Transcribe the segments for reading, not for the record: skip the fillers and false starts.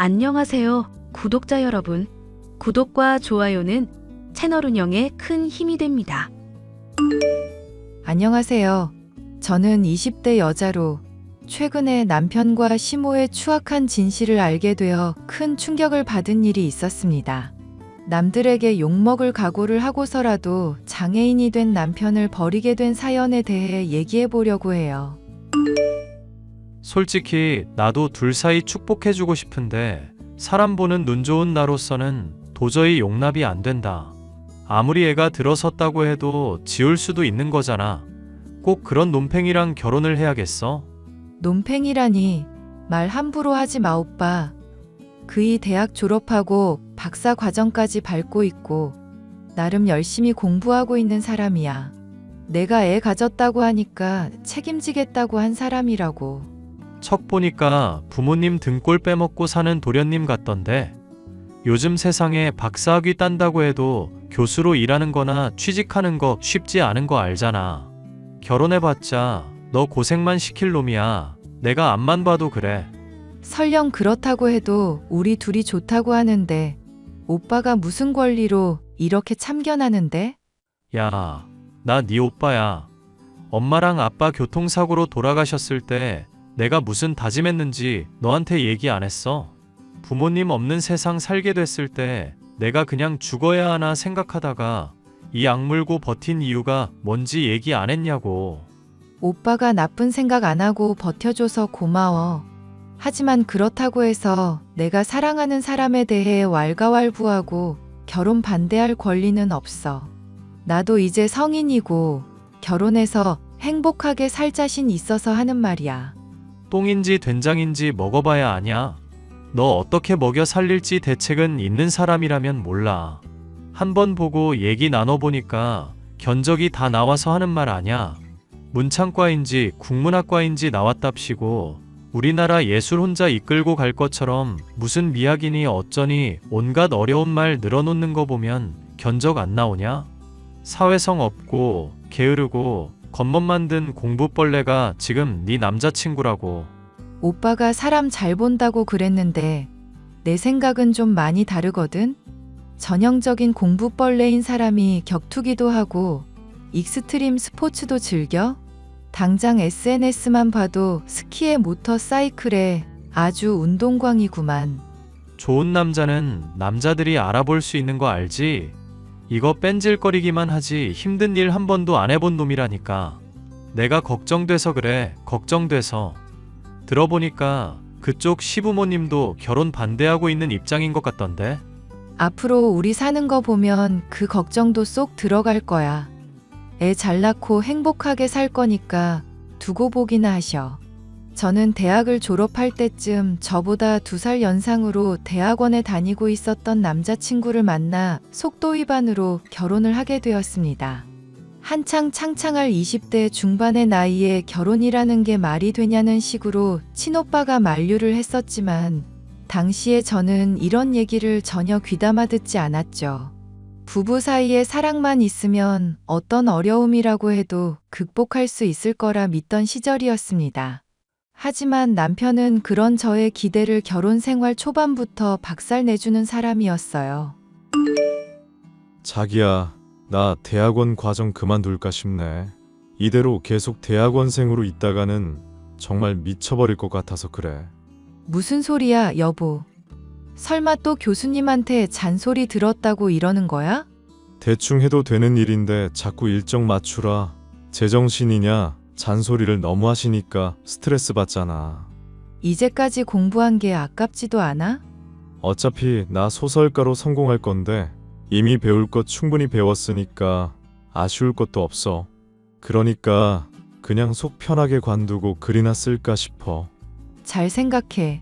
안녕하세요, 구독자 여러분. 구독과 좋아요는 채널 운영에 큰 힘이 됩니다. 안녕하세요. 저는 20대 여자로 최근에 남편과 시모의 추악한 진실을 알게 되어 큰 충격을 받은 일이 있었습니다. 남들에게 욕먹을 각오를 하고서라도 장애인이 된 남편을 버리게 된 사연에 대해 얘기해 보려고 해요. 솔직히 나도 둘 사이 축복해주고 싶은데 사람 보는 눈 좋은 나로서는 도저히 용납이 안 된다. 아무리 애가 들어섰다고 해도 지울 수도 있는 거잖아. 꼭 그런 논팽이랑 결혼을 해야겠어? 논팽이라니 말 함부로 하지 마 오빠. 그이 대학 졸업하고 박사 과정까지 밟고 있고 나름 열심히 공부하고 있는 사람이야. 내가 애 가졌다고 하니까 책임지겠다고 한 사람이라고. 척 보니까 부모님 등골 빼먹고 사는 도련님 같던데 요즘 세상에 박사학위 딴다고 해도 교수로 일하는 거나 취직하는 거 쉽지 않은 거 알잖아. 결혼해봤자 너 고생만 시킬 놈이야. 내가 앞만 봐도 그래. 설령 그렇다고 해도 우리 둘이 좋다고 하는데 오빠가 무슨 권리로 이렇게 참견하는데? 야, 나 네 오빠야. 엄마랑 아빠 교통사고로 돌아가셨을 때 내가 무슨 다짐했는지 너한테 얘기 안 했어? 부모님 없는 세상 살게 됐을 때 내가 그냥 죽어야 하나 생각하다가 이 악물고 버틴 이유가 뭔지 얘기 안 했냐고. 오빠가 나쁜 생각 안 하고 버텨줘서 고마워. 하지만 그렇다고 해서 내가 사랑하는 사람에 대해 왈가왈부하고 결혼 반대할 권리는 없어. 나도 이제 성인이고 결혼해서 행복하게 살 자신 있어서 하는 말이야. 똥인지 된장인지 먹어봐야 아냐? 너 어떻게 먹여 살릴지 대책은 있는 사람이라면 몰라. 한번 보고 얘기 나눠보니까 견적이 다 나와서 하는 말 아냐? 문창과인지 국문학과인지 나왔답시고 우리나라 예술 혼자 이끌고 갈 것처럼 무슨 미학이니 어쩌니 온갖 어려운 말 늘어놓는 거 보면 견적 안 나오냐? 사회성 없고 게으르고 겉멋 만든 공부벌레가 지금 네 남자친구라고. 오빠가 사람 잘 본다고 그랬는데 내 생각은 좀 많이 다르거든? 전형적인 공부벌레인 사람이 격투기도 하고 익스트림 스포츠도 즐겨? 당장 SNS만 봐도 스키에 모터사이클에 아주 운동광이구만. 좋은 남자는 남자들이 알아볼 수 있는 거 알지? 이거 뺀질거리기만 하지 힘든 일 한 번도 안 해본 놈이라니까. 내가 걱정돼서 그래. 걱정돼서. 들어보니까 그쪽 시부모님도 결혼 반대하고 있는 입장인 것 같던데. 앞으로 우리 사는 거 보면 그 걱정도 쏙 들어갈 거야. 애 잘 낳고 행복하게 살 거니까 두고 보기나 하셔. 저는 대학을 졸업할 때쯤 저보다 2살 연상으로 대학원에 다니고 있었던 남자친구를 만나 속도 위반으로 결혼을 하게 되었습니다. 한창 창창할 20대 중반의 나이에 결혼이라는 게 말이 되냐는 식으로 친오빠가 만류를 했었지만 당시에 저는 이런 얘기를 전혀 귀담아 듣지 않았죠. 부부 사이에 사랑만 있으면 어떤 어려움이라고 해도 극복할 수 있을 거라 믿던 시절이었습니다. 하지만 남편은 그런 저의 기대를 결혼 생활 초반부터 박살내주는 사람이었어요. 자기야, 나 대학원 과정 그만둘까 싶네. 이대로 계속 대학원생으로 있다가는 정말 미쳐버릴 것 같아서 그래. 무슨 소리야, 여보. 설마 또 교수님한테 잔소리 들었다고 이러는 거야? 대충 해도 되는 일인데 자꾸 일정 맞추라. 제정신이냐? 잔소리를 너무 하시니까 스트레스 받잖아. 이제까지 공부한 게 아깝지도 않아? 어차피 나 소설가로 성공할 건데 이미 배울 것 충분히 배웠으니까 아쉬울 것도 없어. 그러니까 그냥 속 편하게 관두고 글이나 쓸까 싶어. 잘 생각해.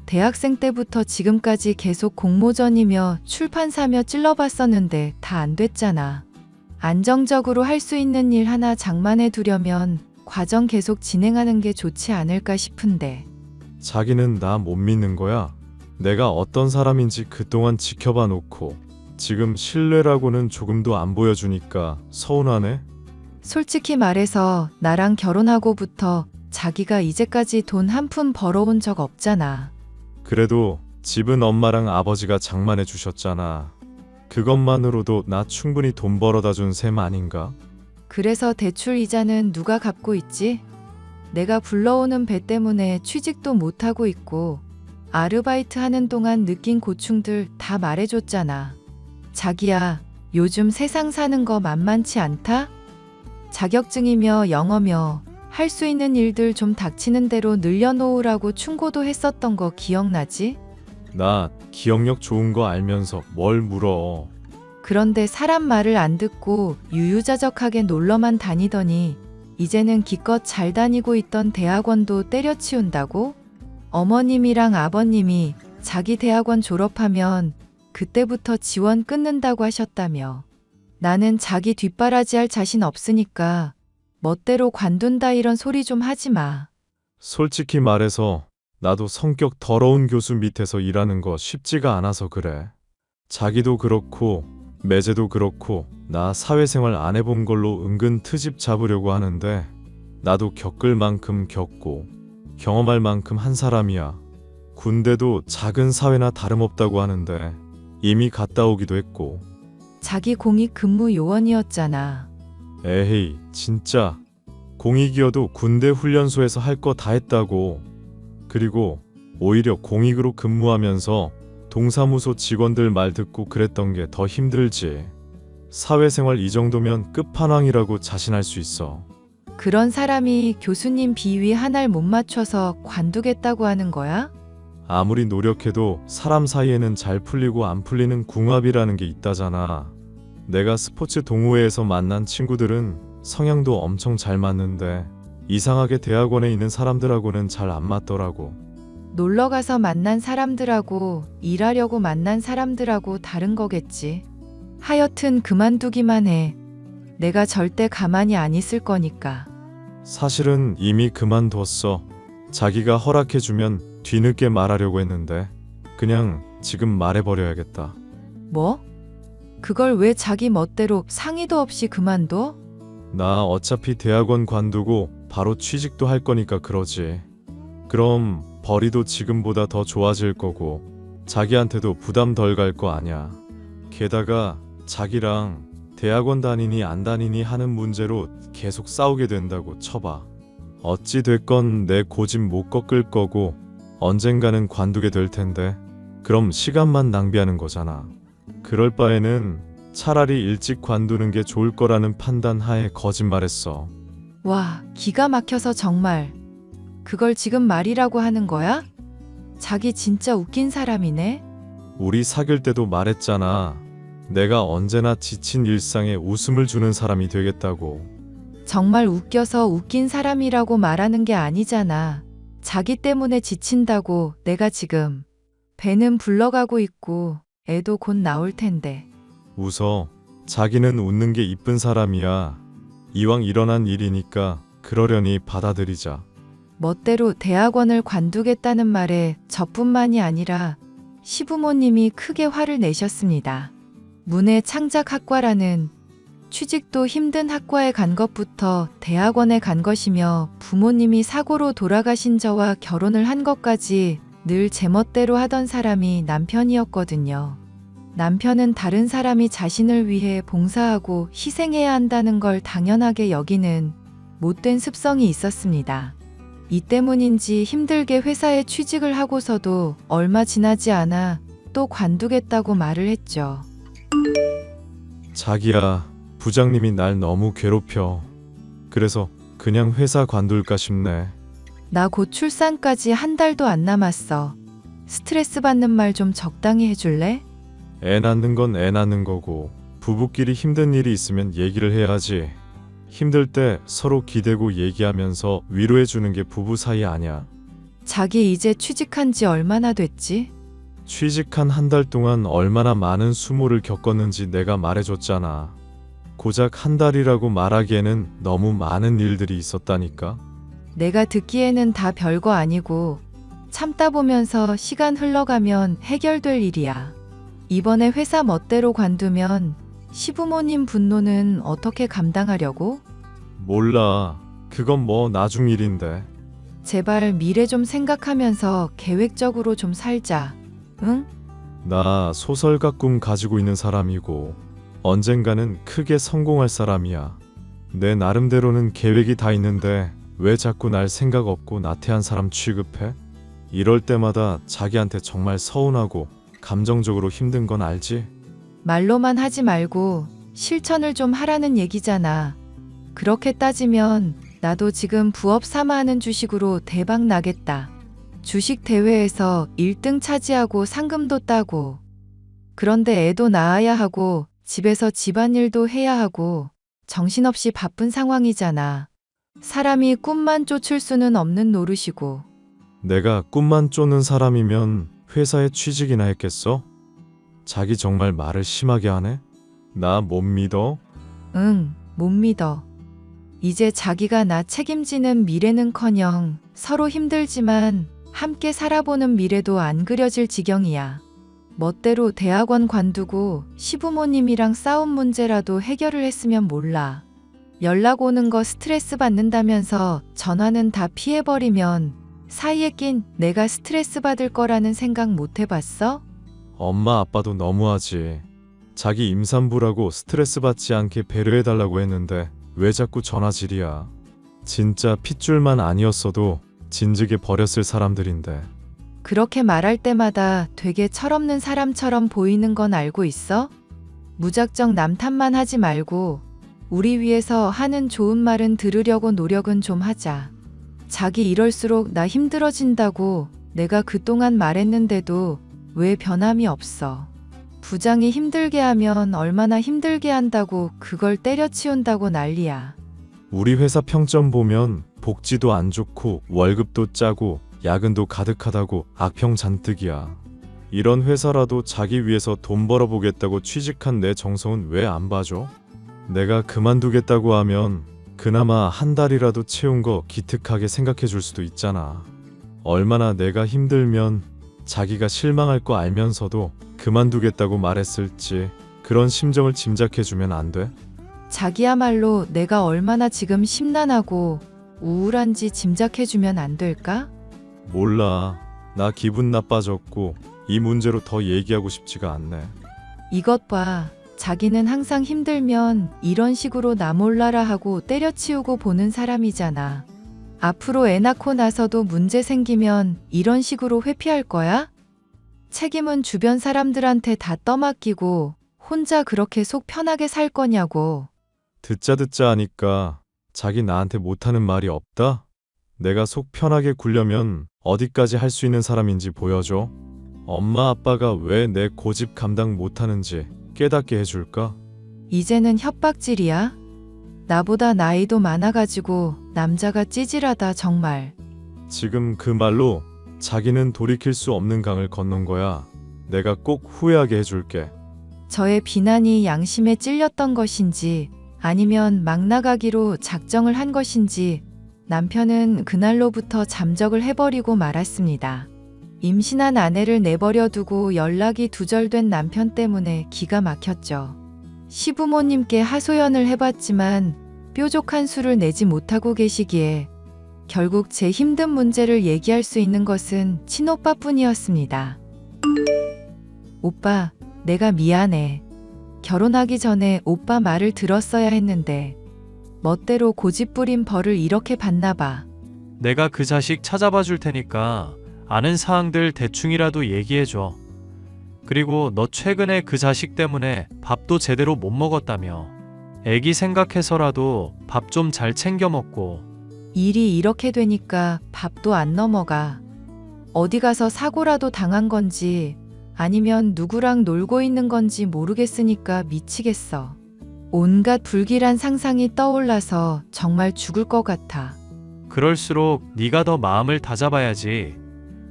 대학생 때부터 지금까지 계속 공모전이며 출판사며 찔러봤었는데 다 안 됐잖아. 안정적으로 할 수 있는 일 하나 장만해 두려면 과정 계속 진행하는 게 좋지 않을까 싶은데. 자기는 나 못 믿는 거야? 내가 어떤 사람인지 그동안 지켜봐 놓고 지금 신뢰라고는 조금도 안 보여주니까 서운하네? 솔직히 말해서 나랑 결혼하고부터 자기가 이제까지 돈 한 푼 벌어온 적 없잖아. 그래도 집은 엄마랑 아버지가 장만해 주셨잖아. 그것만으로도 나 충분히 돈 벌어다 준 셈 아닌가? 그래서 대출 이자는 누가 갚고 있지? 내가 불러오는 배 때문에 취직도 못하고 있고 아르바이트 하는 동안 느낀 고충들 다 말해줬잖아. 자기야, 요즘 세상 사는 거 만만치 않다? 자격증이며 영어며 할 수 있는 일들 좀 닥치는 대로 늘려놓으라고 충고도 했었던 거 기억나지? 나 기억력 좋은 거 알면서 뭘 물어. 그런데 사람 말을 안 듣고 유유자적하게 놀러만 다니더니 이제는 기껏 잘 다니고 있던 대학원도 때려치운다고? 어머님이랑 아버님이 자기 대학원 졸업하면 그때부터 지원 끊는다고 하셨다며. 나는 자기 뒷바라지할 자신 없으니까 멋대로 관둔다 이런 소리 좀 하지 마. 솔직히 말해서 나도 성격 더러운 교수 밑에서 일하는 거 쉽지가 않아서 그래. 자기도 그렇고 매제도 그렇고 나 사회생활 안 해본 걸로 은근 트집 잡으려고 하는데 나도 겪을 만큼 겪고 경험할 만큼 한 사람이야. 군대도 작은 사회나 다름없다고 하는데 이미 갔다 오기도 했고. 자기 공익 근무 요원이었잖아. 에헤이 진짜 공익이어도 군대 훈련소에서 할 거 다 했다고. 그리고 오히려 공익으로 근무하면서 동사무소 직원들 말 듣고 그랬던 게 더 힘들지. 사회생활 이 정도면 끝판왕이라고 자신할 수 있어. 그런 사람이 교수님 비위 하나를 못 맞춰서 관두겠다고 하는 거야? 아무리 노력해도 사람 사이에는 잘 풀리고 안 풀리는 궁합이라는 게 있다잖아. 내가 스포츠 동호회에서 만난 친구들은 성향도 엄청 잘 맞는데 이상하게 대학원에 있는 사람들하고는 잘 안 맞더라고. 놀러 가서 만난 사람들하고 일하려고 만난 사람들하고 다른 거겠지. 하여튼 그만두기만 해. 내가 절대 가만히 안 있을 거니까. 사실은 이미 그만뒀어. 자기가 허락해주면 뒤늦게 말하려고 했는데 그냥 지금 말해버려야겠다. 뭐? 그걸 왜 자기 멋대로 상의도 없이 그만둬? 나 어차피 대학원 관두고 바로 취직도 할 거니까 그러지. 그럼 벌이도 지금보다 더 좋아질 거고 자기한테도 부담 덜 갈 거 아냐. 게다가 자기랑 대학원 다니니 안 다니니 하는 문제로 계속 싸우게 된다고 쳐봐. 어찌 됐건 내 고집 못 꺾을 거고 언젠가는 관두게 될 텐데 그럼 시간만 낭비하는 거잖아. 그럴 바에는 차라리 일찍 관두는 게 좋을 거라는 판단 하에 거짓말했어. 와, 기가 막혀서 정말. 그걸 지금 말이라고 하는 거야? 자기 진짜 웃긴 사람이네. 우리 사귈 때도 말했잖아. 내가 언제나 지친 일상에 웃음을 주는 사람이 되겠다고. 정말 웃겨서 웃긴 사람이라고 말하는 게 아니잖아. 자기 때문에 지친다고 내가 지금. 배는 불러가고 있고 애도 곧 나올 텐데. 웃어. 자기는 웃는 게 이쁜 사람이야. 이왕 일어난 일이니까 그러려니 받아들이자. 멋대로 대학원을 관두겠다는 말에 저뿐만이 아니라 시부모님이 크게 화를 내셨습니다. 문해창작학과라는 취직도 힘든 학과에 간 것부터 대학원에 간 것이며 부모님이 사고로 돌아가신 저와 결혼을 한 것까지 늘 제멋대로 하던 사람이 남편이었거든요. 남편은 다른 사람이 자신을 위해 봉사하고 희생해야 한다는 걸 당연하게 여기는 못된 습성이 있었습니다. 이 때문인지 힘들게 회사에 취직을 하고서도 얼마 지나지 않아 또 관두겠다고 말을 했죠. 자기야, 부장님이 날 너무 괴롭혀. 그래서 그냥 회사 관둘까 싶네. 나 곧 출산까지 한 달도 안 남았어. 스트레스 받는 말 좀 적당히 해줄래? 애 낳는 건 애 낳는 거고 부부끼리 힘든 일이 있으면 얘기를 해야지. 힘들 때 서로 기대고 얘기하면서 위로해 주는 게 부부 사이 아냐. 자기 이제 취직한 지 얼마나 됐지? 취직한 한 달 동안 얼마나 많은 수모를 겪었는지 내가 말해줬잖아. 고작 한 달이라고 말하기에는 너무 많은 일들이 있었다니까. 내가 듣기에는 다 별거 아니고 참다 보면서 시간 흘러가면 해결될 일이야. 이번에 회사 멋대로 관두면 시부모님 분노는 어떻게 감당하려고? 몰라. 그건 뭐 나중 일인데. 제발 미래 좀 생각하면서 계획적으로 좀 살자. 응? 나 소설가 꿈 가지고 있는 사람이고 언젠가는 크게 성공할 사람이야. 내 나름대로는 계획이 다 있는데 왜 자꾸 날 생각 없고 나태한 사람 취급해? 이럴 때마다 자기한테 정말 서운하고 감정적으로 힘든 건 알지? 말로만 하지 말고 실천을 좀 하라는 얘기잖아. 그렇게 따지면 나도 지금 부업 삼아 하는 주식으로 대박 나겠다. 주식 대회에서 1등 차지하고 상금도 따고. 그런데 애도 낳아야 하고 집에서 집안일도 해야 하고 정신없이 바쁜 상황이잖아. 사람이 꿈만 쫓을 수는 없는 노릇이고. 내가 꿈만 쫓는 사람이면 회사에 취직이나 했겠어? 자기 정말 말을 심하게 하네? 나 못 믿어? 응, 못 믿어. 이제 자기가 나 책임지는 미래는커녕 서로 힘들지만 함께 살아보는 미래도 안 그려질 지경이야. 멋대로 대학원 관두고 시부모님이랑 싸운 문제라도 해결을 했으면 몰라. 연락 오는 거 스트레스 받는다면서 전화는 다 피해버리면 사이에 낀 내가 스트레스 받을 거라는 생각 못 해봤어? 엄마 아빠도 너무하지. 자기 임산부라고 스트레스 받지 않게 배려해달라고 했는데 왜 자꾸 전화질이야. 진짜 핏줄만 아니었어도 진즉에 버렸을 사람들인데. 그렇게 말할 때마다 되게 철없는 사람처럼 보이는 건 알고 있어? 무작정 남 탓만 하지 말고 우리 위해서 하는 좋은 말은 들으려고 노력은 좀 하자. 자기 이럴수록 나 힘들어진다고 내가 그동안 말했는데도 왜 변함이 없어. 부장이 힘들게 하면 얼마나 힘들게 한다고 그걸 때려치운다고 난리야. 우리 회사 평점 보면 복지도 안 좋고 월급도 짜고 야근도 가득하다고 악평 잔뜩이야. 이런 회사라도 자기 위해서 돈 벌어보겠다고 취직한 내 정성은 왜 안 봐줘? 내가 그만두겠다고 하면 그나마 한 달이라도 채운 거 기특하게 생각해 줄 수도 있잖아. 얼마나 내가 힘들면 자기가 실망할 거 알면서도 그만두겠다고 말했을지 그런 심정을 짐작해 주면 안 돼? 자기야말로 내가 얼마나 지금 심란하고 우울한지 짐작해 주면 안 될까? 몰라. 나 기분 나빠졌고 이 문제로 더 얘기하고 싶지가 않네. 이것 봐. 자기는 항상 힘들면 이런 식으로 나 몰라라 하고 때려치우고 보는 사람이잖아. 앞으로 애 낳고 나서도 문제 생기면 이런 식으로 회피할 거야? 책임은 주변 사람들한테 다 떠맡기고 혼자 그렇게 속 편하게 살 거냐고. 듣자 하니까 자기 나한테 못하는 말이 없다? 내가 속 편하게 굴려면 어디까지 할 수 있는 사람인지 보여줘. 엄마 아빠가 왜 내 고집 감당 못하는지 깨닫게 해줄까? 이제는 협박질이야? 나보다 나이도 많아가지고 남자가 찌질하다 정말. 지금 그 말로 자기는 돌이킬 수 없는 강을 건넌 거야. 내가 꼭 후회하게 해줄게. 저의 비난이 양심에 찔렸던 것인지 아니면 막 나가기로 작정을 한 것인지 남편은 그날로부터 잠적을 해버리고 말았습니다. 임신한 아내를 내버려 두고 연락이 두절된 남편 때문에 기가 막혔죠. 시부모님께 하소연을 해봤지만 뾰족한 수를 내지 못하고 계시기에 결국 제 힘든 문제를 얘기할 수 있는 것은 친오빠뿐이었습니다. 오빠, 내가 미안해. 결혼하기 전에 오빠 말을 들었어야 했는데 멋대로 고집부린 벌을 이렇게 받나 봐. 내가 그 자식 찾아봐 줄 테니까 아는 사항들 대충이라도 얘기해줘. 그리고 너 최근에 그 자식 때문에 밥도 제대로 못 먹었다며. 애기 생각해서라도 밥 좀 잘 챙겨 먹고. 일이 이렇게 되니까 밥도 안 넘어가. 어디 가서 사고라도 당한 건지 아니면 누구랑 놀고 있는 건지 모르겠으니까 미치겠어. 온갖 불길한 상상이 떠올라서 정말 죽을 것 같아. 그럴수록 네가 더 마음을 다잡아야지.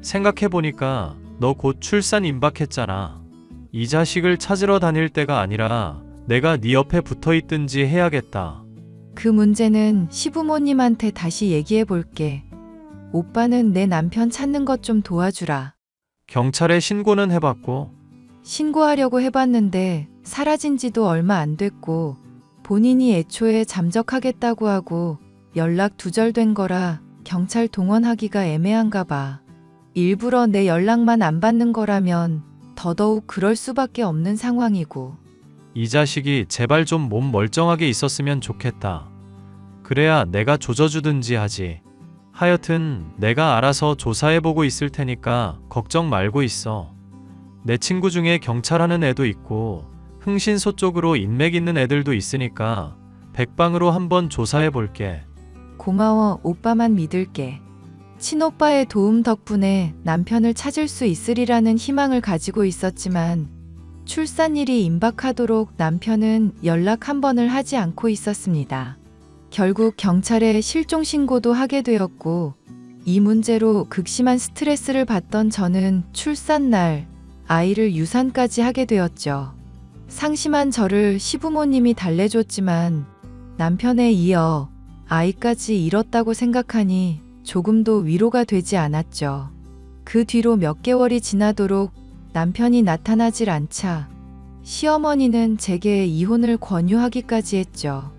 생각해보니까 너 곧 출산 임박했잖아. 이 자식을 찾으러 다닐 때가 아니라 내가 네 옆에 붙어있든지 해야겠다. 그 문제는 시부모님한테 다시 얘기해 볼게. 오빠는 내 남편 찾는 것 좀 도와주라. 경찰에 신고는 해봤고. 신고하려고 해봤는데 사라진 지도 얼마 안 됐고 본인이 애초에 잠적하겠다고 하고 연락 두절된 거라 경찰 동원하기가 애매한가 봐. 일부러 내 연락만 안 받는 거라면 더더욱 그럴 수밖에 없는 상황이고. 이 자식이 제발 좀 몸 멀쩡하게 있었으면 좋겠다. 그래야 내가 조져주든지 하지. 하여튼 내가 알아서 조사해보고 있을 테니까 걱정 말고 있어. 내 친구 중에 경찰 하는 애도 있고 흥신소 쪽으로 인맥 있는 애들도 있으니까 백방으로 한번 조사해볼게. 고마워, 오빠만 믿을게. 친오빠의 도움 덕분에 남편을 찾을 수 있으리라는 희망을 가지고 있었지만 출산일이 임박하도록 남편은 연락 한 번을 하지 않고 있었습니다. 결국 경찰에 실종 신고도 하게 되었고 이 문제로 극심한 스트레스를 받던 저는 출산날 아이를 유산까지 하게 되었죠. 상심한 저를 시부모님이 달래줬지만 남편에 이어 아이까지 잃었다고 생각하니 조금도 위로가 되지 않았죠. 그 뒤로 몇 개월이 지나도록 남편이 나타나질 않자 시어머니는 제게 이혼을 권유하기까지 했죠.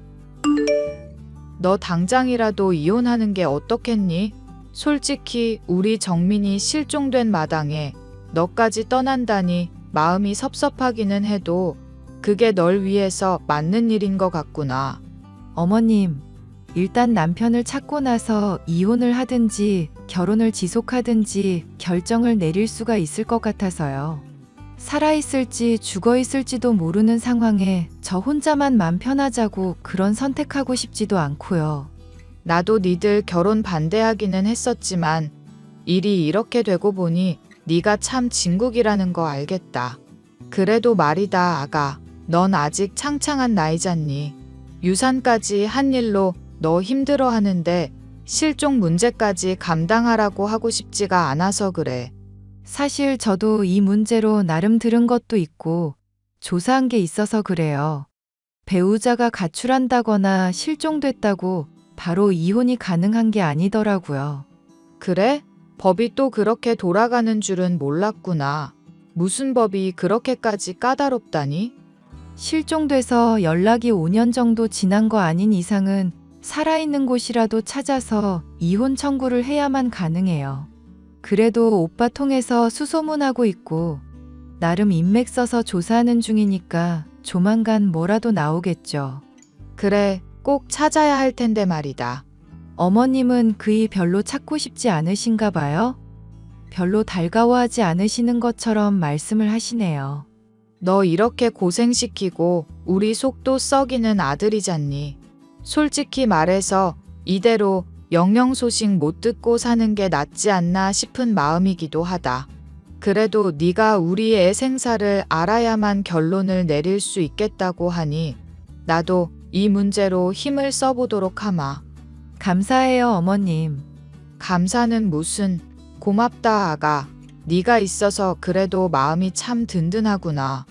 너 당장이라도 이혼하는 게 어떻겠니? 솔직히 우리 정민이 실종된 마당에 너까지 떠난다니 마음이 섭섭하기는 해도 그게 널 위해서 맞는 일인 것 같구나. 어머님, 일단 남편을 찾고 나서 이혼을 하든지 결혼을 지속하든지 결정을 내릴 수가 있을 것 같아서요. 살아있을지 죽어있을지도 모르는 상황에 저 혼자만 맘 편하자고 그런 선택하고 싶지도 않고요. 나도 니들 결혼 반대하기는 했었지만 일이 이렇게 되고 보니 네가 참 진국이라는 거 알겠다. 그래도 말이다 아가, 넌 아직 창창한 나이잖니. 유산까지 한 일로 너 힘들어 하는데 실종 문제까지 감당하라고 하고 싶지가 않아서 그래. 사실 저도 이 문제로 나름 들은 것도 있고 조사한 게 있어서 그래요. 배우자가 가출한다거나 실종됐다고 바로 이혼이 가능한 게 아니더라고요. 그래? 법이 또 그렇게 돌아가는 줄은 몰랐구나. 무슨 법이 그렇게까지 까다롭다니? 실종돼서 연락이 5년 정도 지난 거 아닌 이상은 살아있는 곳이라도 찾아서 이혼 청구를 해야만 가능해요. 그래도 오빠 통해서 수소문하고 있고 나름 인맥 써서 조사하는 중이니까 조만간 뭐라도 나오겠죠. 그래, 꼭 찾아야 할 텐데 말이다. 어머님은 그이 별로 찾고 싶지 않으신가 봐요? 별로 달가워하지 않으시는 것처럼 말씀을 하시네요. 너 이렇게 고생시키고 우리 속도 썩이는 아들이잖니. 솔직히 말해서 이대로 영영 소식 못 듣고 사는 게 낫지 않나 싶은 마음이기도 하다. 그래도 네가 우리 애 생사를 알아야만 결론을 내릴 수 있겠다고 하니 나도 이 문제로 힘을 써보도록 하마. 감사해요, 어머님. 감사는 무슨, 고맙다 아가. 네가 있어서 그래도 마음이 참 든든하구나.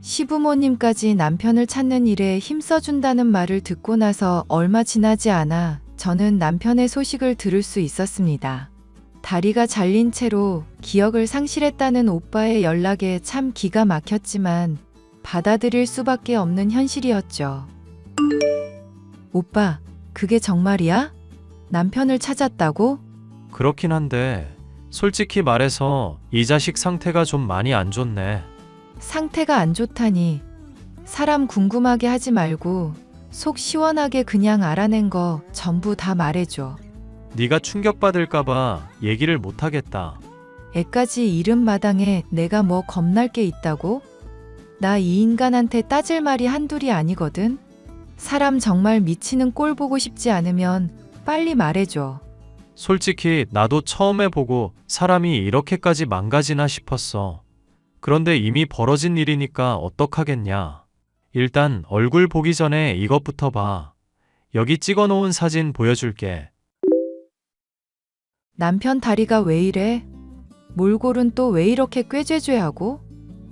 시부모님까지 남편을 찾는 일에 힘써준다는 말을 듣고 나서 얼마 지나지 않아 저는 남편의 소식을 들을 수 있었습니다. 다리가 잘린 채로 기억을 상실했다는 오빠의 연락에 참 기가 막혔지만 받아들일 수밖에 없는 현실이었죠. 오빠, 그게 정말이야? 남편을 찾았다고? 그렇긴 한데 솔직히 말해서 이 자식 상태가 좀 많이 안 좋네. 상태가 안 좋다니. 사람 궁금하게 하지 말고 속 시원하게 그냥 알아낸 거 전부 다 말해줘. 네가 충격받을까봐 얘기를 못하겠다. 애까지 잃은 마당에 내가 뭐 겁날 게 있다고? 나 이 인간한테 따질 말이 한둘이 아니거든. 사람 정말 미치는 꼴 보고 싶지 않으면 빨리 말해줘. 솔직히 나도 처음에 보고 사람이 이렇게까지 망가지나 싶었어. 그런데 이미 벌어진 일이니까 어떡하겠냐. 일단 얼굴 보기 전에 이것부터 봐. 여기 찍어놓은 사진 보여줄게. 남편 다리가 왜 이래? 몰골은 또 왜 이렇게 꾀죄죄하고?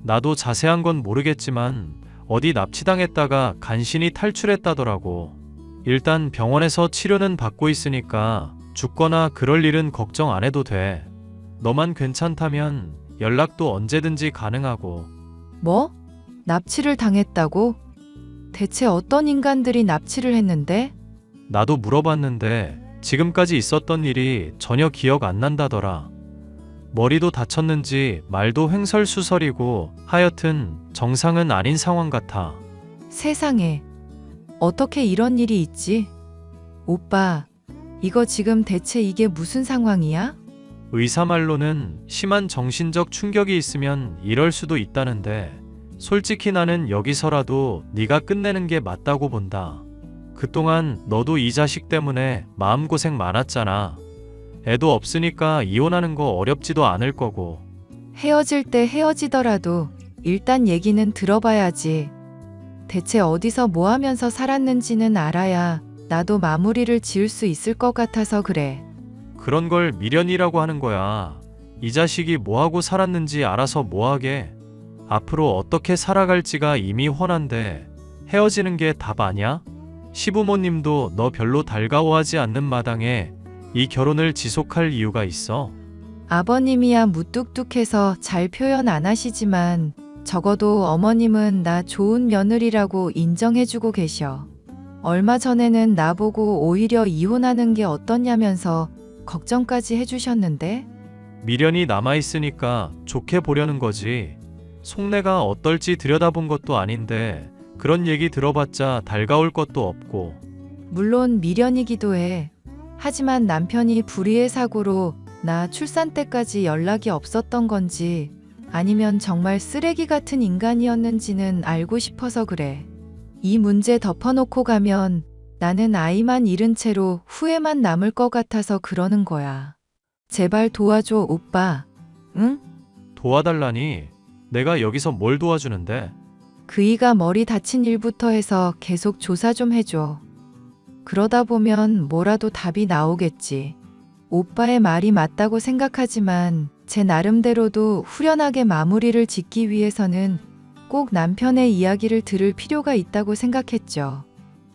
나도 자세한 건 모르겠지만 어디 납치당했다가 간신히 탈출했다더라고. 일단 병원에서 치료는 받고 있으니까 죽거나 그럴 일은 걱정 안 해도 돼. 너만 괜찮다면 연락도 언제든지 가능하고. 뭐? 납치를 당했다고? 대체 어떤 인간들이 납치를 했는데? 나도 물어봤는데 지금까지 있었던 일이 전혀 기억 안 난다더라. 머리도 다쳤는지 말도 횡설수설이고 하여튼 정상은 아닌 상황 같아. 세상에, 어떻게 이런 일이 있지? 오빠, 이거 지금 대체 이게 무슨 상황이야? 의사 말로는 심한 정신적 충격이 있으면 이럴 수도 있다는데 솔직히 나는 여기서라도 네가 끝내는 게 맞다고 본다. 그동안 너도 이 자식 때문에 마음고생 많았잖아. 애도 없으니까 이혼하는 거 어렵지도 않을 거고. 헤어질 때 헤어지더라도 일단 얘기는 들어봐야지. 대체 어디서 뭐 하면서 살았는지는 알아야 나도 마무리를 지을 수 있을 것 같아서 그래. 그런 걸 미련이라고 하는 거야. 이 자식이 뭐하고 살았는지 알아서 뭐하게. 앞으로 어떻게 살아갈지가 이미 훤한데 헤어지는 게 답 아니야? 시부모님도 너 별로 달가워하지 않는 마당에 이 결혼을 지속할 이유가 있어? 아버님이야 무뚝뚝해서 잘 표현 안 하시지만 적어도 어머님은 나 좋은 며느리라고 인정해주고 계셔. 얼마 전에는 나보고 오히려 이혼하는 게 어떠냐면서 걱정까지 해주셨는데 미련이 남아있으니까 좋게 보려는 거지. 속내가 어떨지 들여다본 것도 아닌데 그런 얘기 들어봤자 달가울 것도 없고. 물론 미련이기도 해. 하지만 남편이 불의의 사고로 나 출산 때까지 연락이 없었던 건지 아니면 정말 쓰레기 같은 인간이었는지는 알고 싶어서 그래. 이 문제 덮어놓고 가면 나는 아이만 잃은 채로 후회만 남을 것 같아서 그러는 거야. 제발 도와줘, 오빠. 응? 도와달라니? 내가 여기서 뭘 도와주는데? 그이가 머리 다친 일부터 해서 계속 조사 좀 해줘. 그러다 보면 뭐라도 답이 나오겠지. 오빠의 말이 맞다고 생각하지만 제 나름대로도 후련하게 마무리를 짓기 위해서는 꼭 남편의 이야기를 들을 필요가 있다고 생각했죠.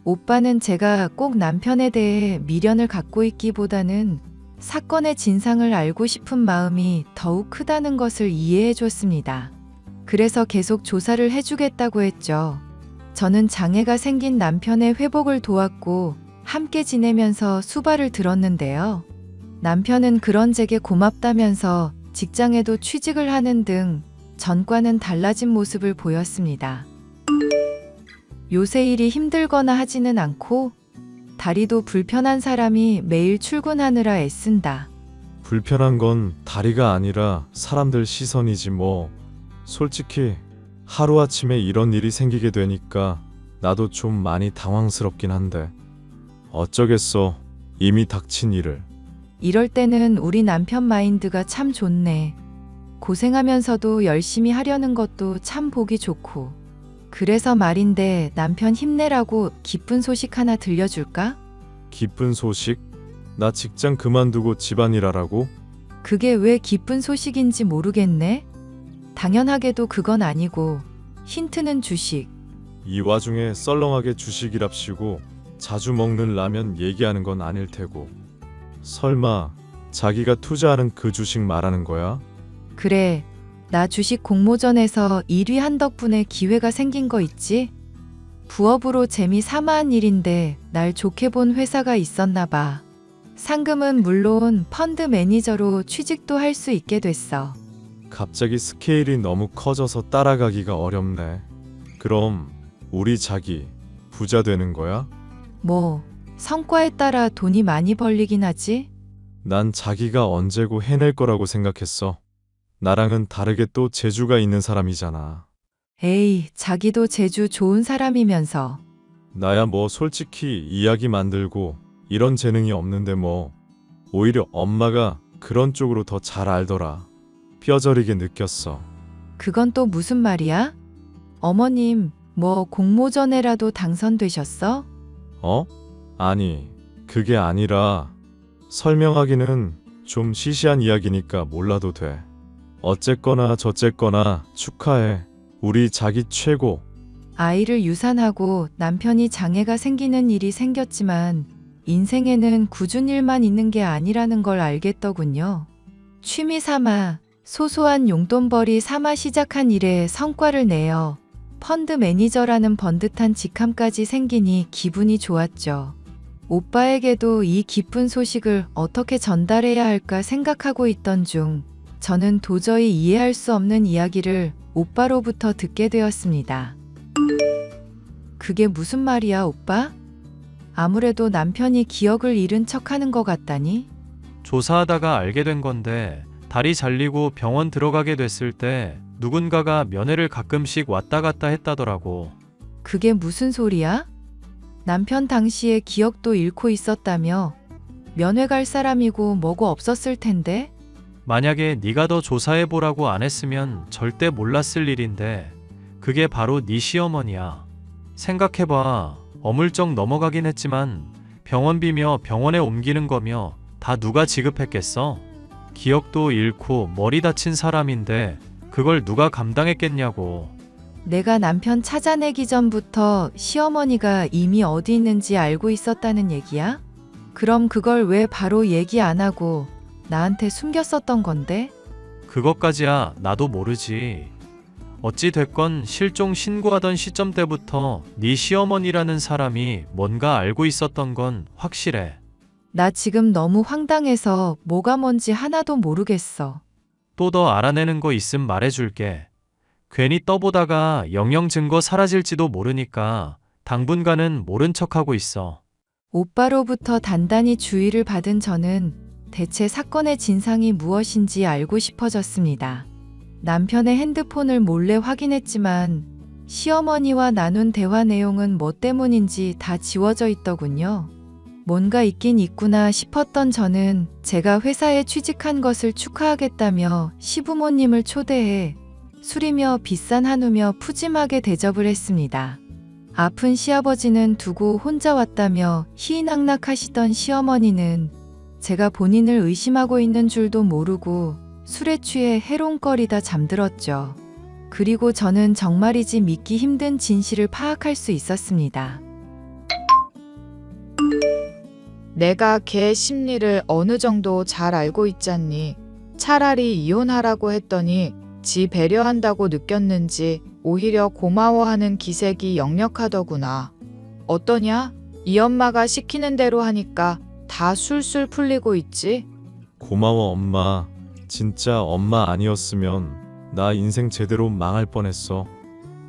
오빠는 제가 꼭 남편에 대해 미련을 갖고 있기보다는 사건의 진상을 알고 싶은 마음이 더욱 크다는 것을 이해해 줬습니다. 그래서 계속 조사를 해주겠다고 했죠. 저는 장애가 생긴 남편의 회복을 도왔고 함께 지내면서 수발을 들었는데요. 남편은 그런 제게 고맙다면서 직장에도 취직을 하는 등 전과는 달라진 모습을 보였습니다. 요새 일이 힘들거나 하지는 않고 다리도 불편한 사람이 매일 출근하느라 애쓴다. 불편한 건 다리가 아니라 사람들 시선이지 뭐. 솔직히 하루아침에 이런 일이 생기게 되니까 나도 좀 많이 당황스럽긴 한데 어쩌겠어. 이미 닥친 일을. 이럴 때는 우리 남편 마인드가 참 좋네. 고생하면서도 열심히 하려는 것도 참 보기 좋고. 그래서 말인데 남편 힘내라고 기쁜 소식 하나 들려줄까? 기쁜 소식? 나 직장 그만두고 집안일 하라고? 그게 왜 기쁜 소식인지 모르겠네? 당연하게도 그건 아니고 힌트는 주식. 이 와중에 썰렁하게 주식이랍시고 자주 먹는 라면 얘기하는 건 아닐 테고. 설마 자기가 투자하는 그 주식 말하는 거야? 그래, 나 주식 공모전에서 1위 한 덕분에 기회가 생긴 거 있지? 부업으로 재미 삼아 한 일인데 날 좋게 본 회사가 있었나 봐. 상금은 물론 펀드 매니저로 취직도 할 수 있게 됐어. 갑자기 스케일이 너무 커져서 따라가기가 어렵네. 그럼 우리 자기 부자 되는 거야? 뭐, 성과에 따라 돈이 많이 벌리긴 하지? 난 자기가 언제고 해낼 거라고 생각했어. 나랑은 다르게 또 재주가 있는 사람이잖아. 에이, 자기도 재주 좋은 사람이면서. 나야 뭐 솔직히 이야기 만들고 이런 재능이 없는데 뭐. 오히려 엄마가 그런 쪽으로 더 잘 알더라. 뼈저리게 느꼈어. 그건 또 무슨 말이야? 어머님, 뭐 공모전에라도 당선되셨어? 어? 아니, 그게 아니라 설명하기는 좀 시시한 이야기니까 몰라도 돼. 어쨌거나 저쨌거나 축하해. 우리 자기 최고. 아이를 유산하고 남편이 장애가 생기는 일이 생겼지만 인생에는 꾸준 일만 있는 게 아니라는 걸 알겠더군요. 취미 삼아 소소한 용돈벌이 삼아 시작한 일에 성과를 내어 펀드 매니저라는 번듯한 직함까지 생기니 기분이 좋았죠. 오빠에게도 이 기쁜 소식을 어떻게 전달해야 할까 생각하고 있던 중 저는 도저히 이해할 수 없는 이야기를 오빠로부터 듣게 되었습니다. 그게 무슨 말이야, 오빠? 아무래도 남편이 기억을 잃은 척하는 것 같다니? 조사하다가 알게 된 건데 다리 잘리고 병원 들어가게 됐을 때 누군가가 면회를 가끔씩 왔다 갔다 했다더라고. 그게 무슨 소리야? 남편 당시에 기억도 잃고 있었다며? 면회 갈 사람이고 뭐고 없었을 텐데? 만약에 네가 더 조사해보라고 안 했으면 절대 몰랐을 일인데 그게 바로 네 시어머니야. 생각해봐. 어물쩍 넘어가긴 했지만 병원비며 병원에 옮기는 거며 다 누가 지급했겠어? 기억도 잃고 머리 다친 사람인데 그걸 누가 감당했겠냐고. 내가 남편 찾아내기 전부터 시어머니가 이미 어디 있는지 알고 있었다는 얘기야? 그럼 그걸 왜 바로 얘기 안 하고 나한테 숨겼었던 건데? 그것까지야 나도 모르지. 어찌 됐건 실종 신고하던 시점 때부터 네 시어머니라는 사람이 뭔가 알고 있었던 건 확실해. 나 지금 너무 황당해서 뭐가 뭔지 하나도 모르겠어. 또 더 알아내는 거 있음 말해줄게. 괜히 떠보다가 영영 증거 사라질지도 모르니까 당분간은 모른 척하고 있어. 오빠로부터 단단히 주의를 받은 저는 대체 사건의 진상이 무엇인지 알고 싶어졌습니다. 남편의 핸드폰을 몰래 확인했지만 시어머니와 나눈 대화 내용은 뭐 때문인지 다 지워져 있더군요. 뭔가 있긴 있구나 싶었던 저는 제가 회사에 취직한 것을 축하하겠다며 시부모님을 초대해 술이며 비싼 한우며 푸짐하게 대접을 했습니다. 아픈 시아버지는 두고 혼자 왔다며 희희낙낙하시던 시어머니는 제가 본인을 의심하고 있는 줄도 모르고 술에 취해 해롱거리다 잠들었죠. 그리고 저는 정말이지 믿기 힘든 진실을 파악할 수 있었습니다. 내가 걔 심리를 어느 정도 잘 알고 있잖니. 차라리 이혼하라고 했더니 지 배려한다고 느꼈는지 오히려 고마워하는 기색이 역력하더구나. 어떠냐? 이 엄마가 시키는 대로 하니까 다 술술 풀리고 있지? 고마워 엄마. 진짜 엄마 아니었으면 나 인생 제대로 망할 뻔했어.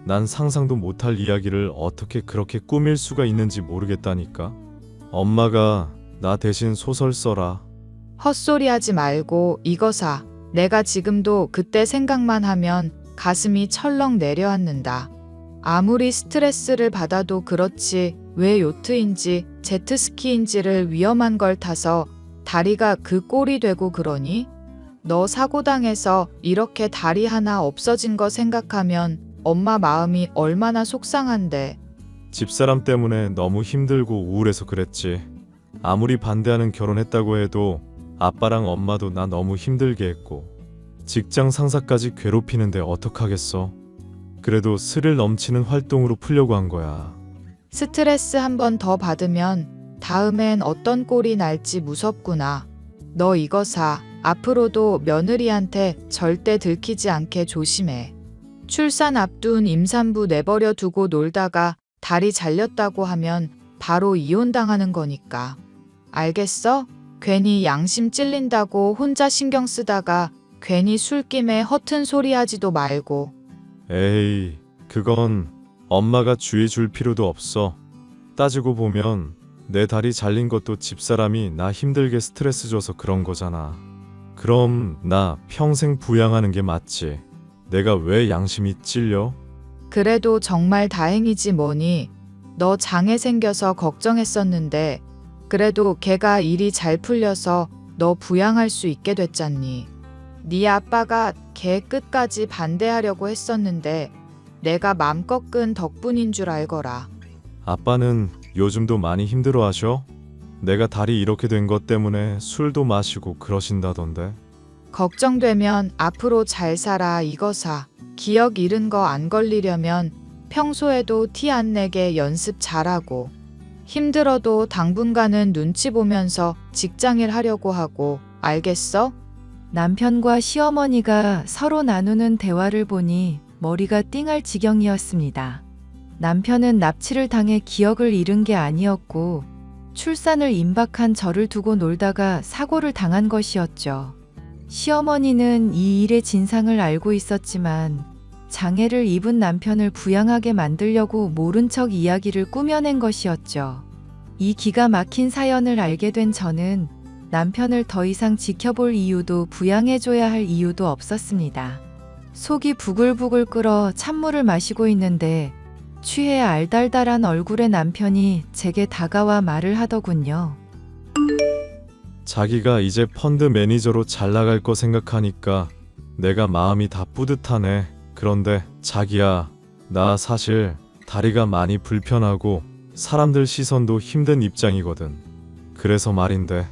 난 상상도 못할 이야기를 어떻게 그렇게 꾸밀 수가 있는지 모르겠다니까. 엄마가 나 대신 소설 써라. 헛소리 하지 말고 이거 사. 내가 지금도 그때 생각만 하면 가슴이 철렁 내려앉는다. 아무리 스트레스를 받아도 그렇지 왜 요트인지 제트스키인지를 위험한 걸 타서 다리가 그 꼴이 되고 그러니? 너 사고당해서 이렇게 다리 하나 없어진 거 생각하면 엄마 마음이 얼마나 속상한데. 집사람 때문에 너무 힘들고 우울해서 그랬지. 아무리 반대하는 결혼했다고 해도 아빠랑 엄마도 나 너무 힘들게 했고 직장 상사까지 괴롭히는데 어떡하겠어. 그래도 스릴 넘치는 활동으로 풀려고 한 거야. 스트레스 한 번 더 받으면 다음엔 어떤 꼴이 날지 무섭구나. 너 이거 사. 앞으로도 며느리한테 절대 들키지 않게 조심해. 출산 앞둔 임산부 내버려 두고 놀다가 다리 잘렸다고 하면 바로 이혼당하는 거니까. 알겠어? 괜히 양심 찔린다고 혼자 신경 쓰다가 괜히 술김에 허튼 소리 하지도 말고. 에이, 그건 엄마가 주의 줄 필요도 없어. 따지고 보면 내 다리 잘린 것도 집사람이 나 힘들게 스트레스 줘서 그런 거잖아. 그럼 나 평생 부양하는 게 맞지. 내가 왜 양심이 찔려? 그래도 정말 다행이지 뭐니. 너 장애 생겨서 걱정했었는데 그래도 걔가 일이 잘 풀려서 너 부양할 수 있게 됐잖니. 네 아빠가 걔 끝까지 반대하려고 했었는데 내가 맘껏 끈 덕분인 줄 알거라. 아빠는 요즘도 많이 힘들어하셔? 내가 다리 이렇게 된 것 때문에 술도 마시고 그러신다던데. 걱정되면 앞으로 잘 살아 이거 사. 기억 잃은 거 안 걸리려면 평소에도 티 안 내게 연습 잘하고 힘들어도 당분간은 눈치 보면서 직장일 하려고 하고. 알겠어? 남편과 시어머니가 서로 나누는 대화를 보니 머리가 띵할 지경이었습니다. 남편은 납치를 당해 기억을 잃은 게 아니었고 출산을 임박한 저를 두고 놀다가 사고를 당한 것이었죠. 시어머니는 이 일의 진상을 알고 있었지만 장애를 입은 남편을 부양하게 만들려고 모른 척 이야기를 꾸며낸 것이었죠. 이 기가 막힌 사연을 알게 된 저는 남편을 더 이상 지켜볼 이유도 부양해줘야 할 이유도 없었습니다. 속이 부글부글 끓어 찬물을 마시고 있는데 취해 알달달한 얼굴의 남편이 제게 다가와 말을 하더군요. 자기가 이제 펀드 매니저로 잘 나갈 거 생각하니까 내가 마음이 다 뿌듯하네. 그런데 자기야, 나 사실 다리가 많이 불편하고 사람들 시선도 힘든 입장이거든. 그래서 말인데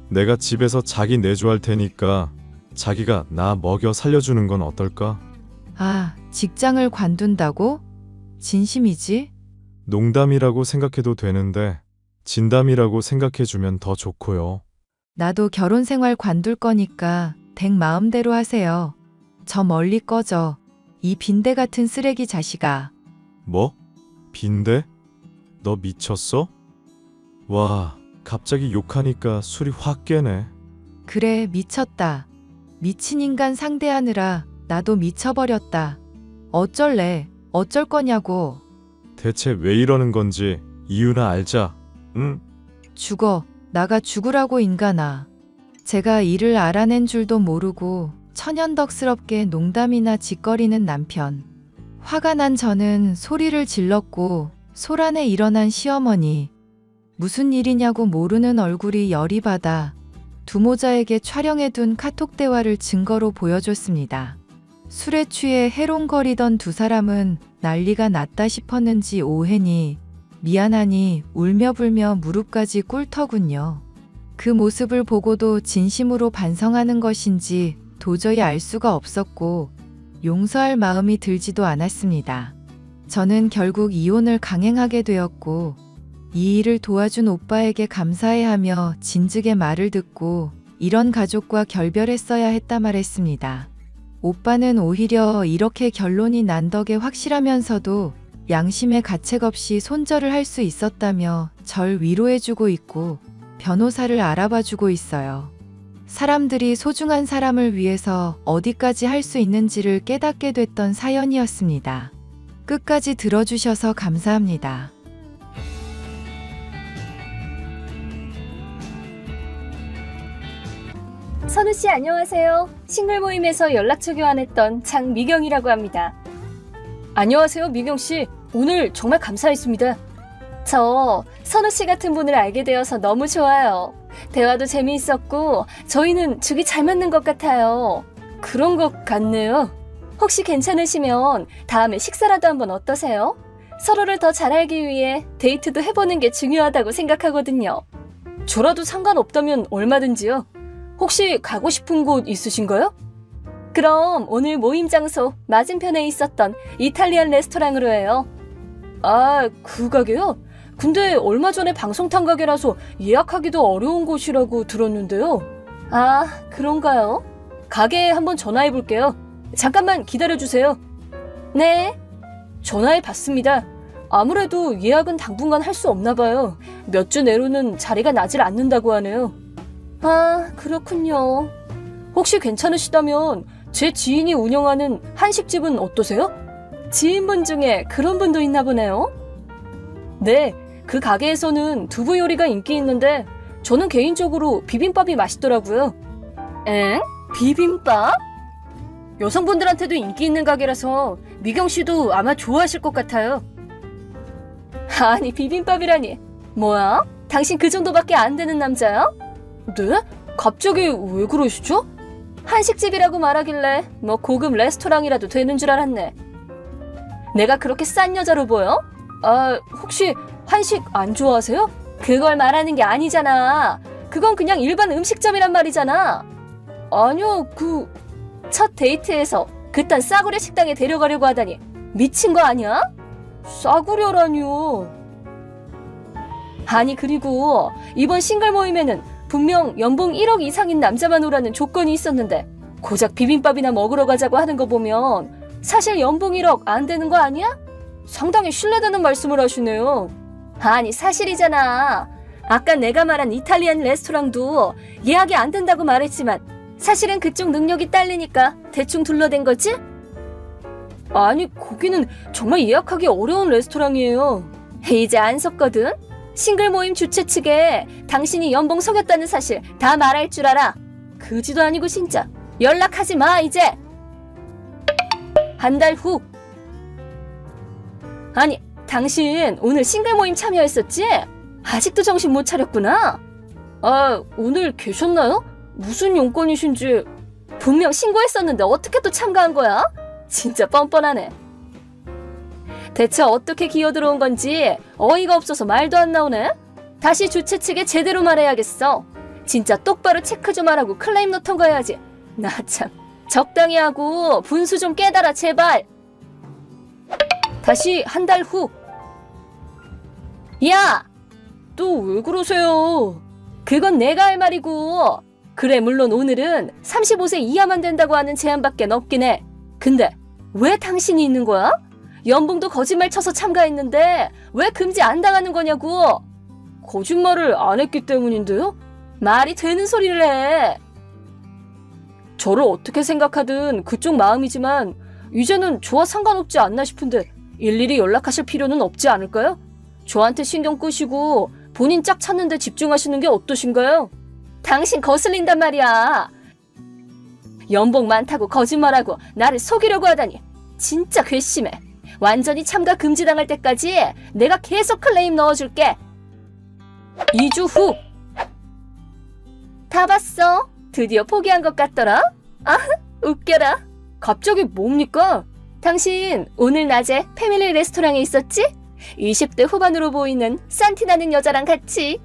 내가 집에서 자기 내조할 테니까 자기가 나 먹여 살려주는 건 어떨까? 아, 직장을 관둔다고? 진심이지? 농담이라고 생각해도 되는데 진담이라고 생각해주면 더 좋고요. 나도 결혼 생활 관둘 거니까 댁 마음대로 하세요. 저 멀리 꺼져. 이 빈대 같은 쓰레기 자식아. 뭐? 빈대? 너 미쳤어? 와, 갑자기 욕하니까 술이 확 깨네. 그래, 미쳤다. 미친 인간 상대하느라 나도 미쳐버렸다. 어쩔래? 어쩔 거냐고. 대체 왜 이러는 건지 이유나 알자. 응? 죽어. 나가 죽으라고 인간아. 제가 이를 알아낸 줄도 모르고 천연덕스럽게 농담이나 짓거리는 남편. 화가 난 저는 소리를 질렀고 소란에 일어난 시어머니. 무슨 일이냐고 모르는 얼굴이 열이 받아 두모자에게 촬영해둔 카톡 대화를 증거로 보여줬습니다. 술에 취해 해롱거리던 두 사람은 난리가 났다 싶었는지 오해니 미안하니 울며불며 무릎까지 꿇더군요. 그 모습을 보고도 진심으로 반성하는 것인지 도저히 알 수가 없었고 용서할 마음이 들지도 않았습니다. 저는 결국 이혼을 강행하게 되었고 이 일을 도와준 오빠에게 감사해하며 진즉의 말을 듣고 이런 가족과 결별했어야 했다 말했습니다. 오빠는 오히려 이렇게 결론이 난 덕에 확실하면서도 양심의 가책 없이 손절을 할 수 있었다며 절 위로해주고 있고 변호사를 알아봐주고 있어요. 사람들이 소중한 사람을 위해서 어디까지 할 수 있는지를 깨닫게 됐던 사연이었습니다. 끝까지 들어주셔서 감사합니다. 선우 씨 안녕하세요. 싱글 모임에서 연락처 교환했던 장미경이라고 합니다. 안녕하세요, 미경 씨. 오늘 정말 감사했습니다. 저 선우 씨 같은 분을 알게 되어서 너무 좋아요. 대화도 재미있었고 저희는 죽이 잘 맞는 것 같아요. 그런 것 같네요. 혹시 괜찮으시면 다음에 식사라도 한번 어떠세요? 서로를 더 잘 알기 위해 데이트도 해보는 게 중요하다고 생각하거든요. 저라도 상관없다면 얼마든지요. 혹시 가고 싶은 곳 있으신가요? 그럼 오늘 모임 장소 맞은편에 있었던 이탈리안 레스토랑으로 해요. 아, 그 가게요? 근데 얼마 전에 방송탄 가게라서 예약하기도 어려운 곳이라고 들었는데요. 아, 그런가요? 가게에 한번 전화해볼게요. 잠깐만 기다려주세요. 네, 전화해봤습니다. 아무래도 예약은 당분간 할 수 없나 봐요. 몇 주 내로는 자리가 나질 않는다고 하네요. 아, 그렇군요. 혹시 괜찮으시다면 제 지인이 운영하는 한식집은 어떠세요? 지인분 중에 그런 분도 있나 보네요. 네, 그 가게에서는 두부 요리가 인기 있는데 저는 개인적으로 비빔밥이 맛있더라고요. 엥? 비빔밥? 여성분들한테도 인기 있는 가게라서 미경 씨도 아마 좋아하실 것 같아요. 아니, 비빔밥이라니. 뭐야? 당신 그 정도밖에 안 되는 남자야? 네? 갑자기 왜 그러시죠? 한식집이라고 말하길래 뭐 고급 레스토랑이라도 되는 줄 알았네. 내가 그렇게 싼 여자로 보여? 아, 혹시 한식 안 좋아하세요? 그걸 말하는 게 아니잖아. 그건 그냥 일반 음식점이란 말이잖아. 아니요, 첫 데이트에서 그딴 싸구려 식당에 데려가려고 하다니 미친 거 아니야? 싸구려라뇨. 아니, 그리고 이번 싱글 모임에는 분명 연봉 1억 이상인 남자만 오라는 조건이 있었는데 고작 비빔밥이나 먹으러 가자고 하는 거 보면 사실 연봉 1억 안 되는 거 아니야? 상당히 신뢰되는 말씀을 하시네요. 아니, 사실이잖아. 아까 내가 말한 이탈리안 레스토랑도 예약이 안 된다고 말했지만 사실은 그쪽 능력이 딸리니까 대충 둘러댄 거지? 아니, 거기는 정말 예약하기 어려운 레스토랑이에요. 이제 안 속거든? 싱글 모임 주최 측에 당신이 연봉 속였다는 사실 다 말할 줄 알아. 그지도 아니고 진짜. 연락하지 마, 이제. 한 달 후. 아니, 당신 오늘 싱글 모임 참여했었지? 아직도 정신 못 차렸구나. 아, 오늘 계셨나요? 무슨 용건이신지. 분명 신고했었는데 어떻게 또 참가한 거야? 진짜 뻔뻔하네. 대체 어떻게 기어들어온 건지 어이가 없어서 말도 안 나오네. 다시 주최 측에 제대로 말해야겠어. 진짜 똑바로 체크 좀 하라고 클레임 넣던 거 해야지. 나 참. 적당히 하고 분수 좀 깨달아, 제발. 다시 한 달 후. 야! 또 왜 그러세요? 그건 내가 할 말이고. 그래, 물론 오늘은 35세 이하만 된다고 하는 제한밖에 없긴 해. 근데 왜 당신이 있는 거야? 연봉도 거짓말 쳐서 참가했는데 왜 금지 안 당하는 거냐고. 거짓말을 안 했기 때문인데요? 말이 되는 소리를 해. 저를 어떻게 생각하든 그쪽 마음이지만 이제는 저와 상관없지 않나 싶은데 일일이 연락하실 필요는 없지 않을까요? 저한테 신경 끄시고 본인 짝 찾는 데 집중하시는 게 어떠신가요? 당신 거슬린단 말이야. 연봉 많다고 거짓말하고 나를 속이려고 하다니 진짜 괘씸해. 완전히 참가 금지당할 때까지 내가 계속 클레임 넣어줄게. 2주 후. 다 봤어. 드디어 포기한 것 같더라. 아, 웃겨라. 갑자기 뭡니까? 당신 오늘 낮에 패밀리 레스토랑에 있었지? 20대 후반으로 보이는 산티나는 여자랑 같이.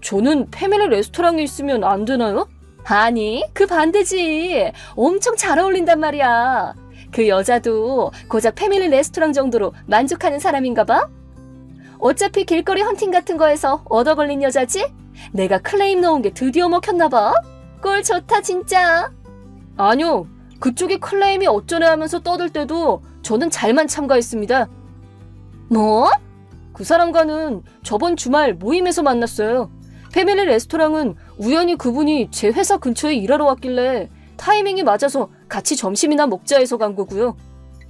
저는 패밀리 레스토랑에 있으면 안 되나요? 아니, 그 반대지. 엄청 잘 어울린단 말이야. 그 여자도 고작 패밀리 레스토랑 정도로 만족하는 사람인가 봐? 어차피 길거리 헌팅 같은 거에서 얻어 걸린 여자지? 내가 클레임 넣은 게 드디어 먹혔나 봐? 꼴 좋다 진짜. 아니요, 그쪽이 클레임이 어쩌네 하면서 떠들 때도 저는 잘만 참가했습니다. 뭐? 그 사람과는 저번 주말 모임에서 만났어요. 패밀리 레스토랑은 우연히 그분이 제 회사 근처에 일하러 왔길래 타이밍이 맞아서 같이 점심이나 먹자 해서 간 거고요.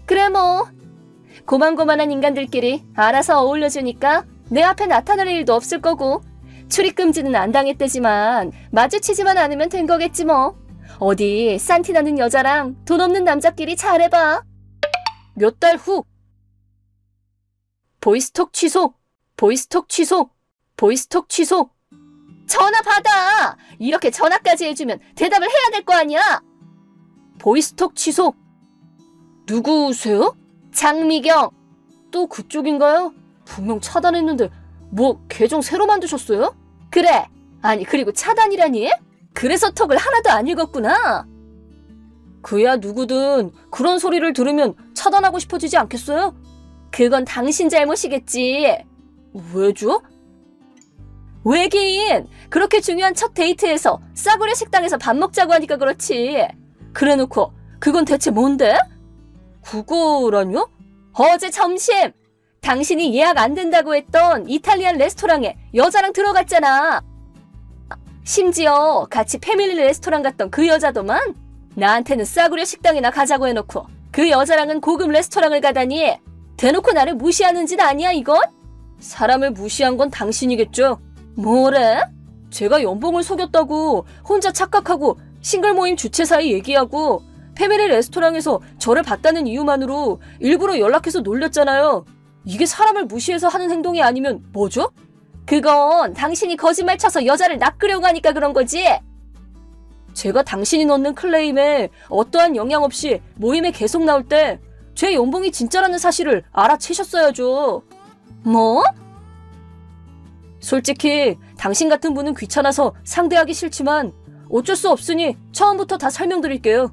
그래 뭐 고만고만한 인간들끼리 알아서 어울려주니까 내 앞에 나타날 일도 없을 거고 출입금지는 안 당했대지만 마주치지만 않으면 된 거겠지 뭐. 어디 산티나는 여자랑 돈 없는 남자끼리 잘해봐. 몇 달 후. 보이스톡 취소. 보이스톡 취소. 보이스톡 취소. 전화 받아. 이렇게 전화까지 해주면 대답을 해야 될 거 아니야. 보이스톡 취소. 누구세요? 장미경. 또 그쪽인가요? 분명 차단했는데 뭐 계정 새로 만드셨어요? 그래. 아니 그리고 차단이라니? 그래서 톡을 하나도 안 읽었구나. 그야 누구든 그런 소리를 들으면 차단하고 싶어지지 않겠어요? 그건 당신 잘못이겠지. 왜죠? 왜긴 그렇게 중요한 첫 데이트에서 싸구려 식당에서 밥 먹자고 하니까 그렇지. 그래놓고 그건 대체 뭔데? 그거라뇨? 어제 점심 당신이 예약 안 된다고 했던 이탈리안 레스토랑에 여자랑 들어갔잖아. 심지어 같이 패밀리 레스토랑 갔던 그 여자도만 나한테는 싸구려 식당이나 가자고 해놓고 그 여자랑은 고급 레스토랑을 가다니 대놓고 나를 무시하는 짓 아니야 이건? 사람을 무시한 건 당신이겠죠? 뭐래? 제가 연봉을 속였다고 혼자 착각하고 싱글 모임 주최사에 얘기하고 패밀리 레스토랑에서 저를 봤다는 이유만으로 일부러 연락해서 놀렸잖아요. 이게 사람을 무시해서 하는 행동이 아니면 뭐죠? 그건 당신이 거짓말 쳐서 여자를 낚으려고 하니까 그런 거지. 제가 당신이 넣는 클레임에 어떠한 영향 없이 모임에 계속 나올 때 제 연봉이 진짜라는 사실을 알아채셨어야죠. 뭐? 솔직히 당신 같은 분은 귀찮아서 상대하기 싫지만 어쩔 수 없으니 처음부터 다 설명드릴게요.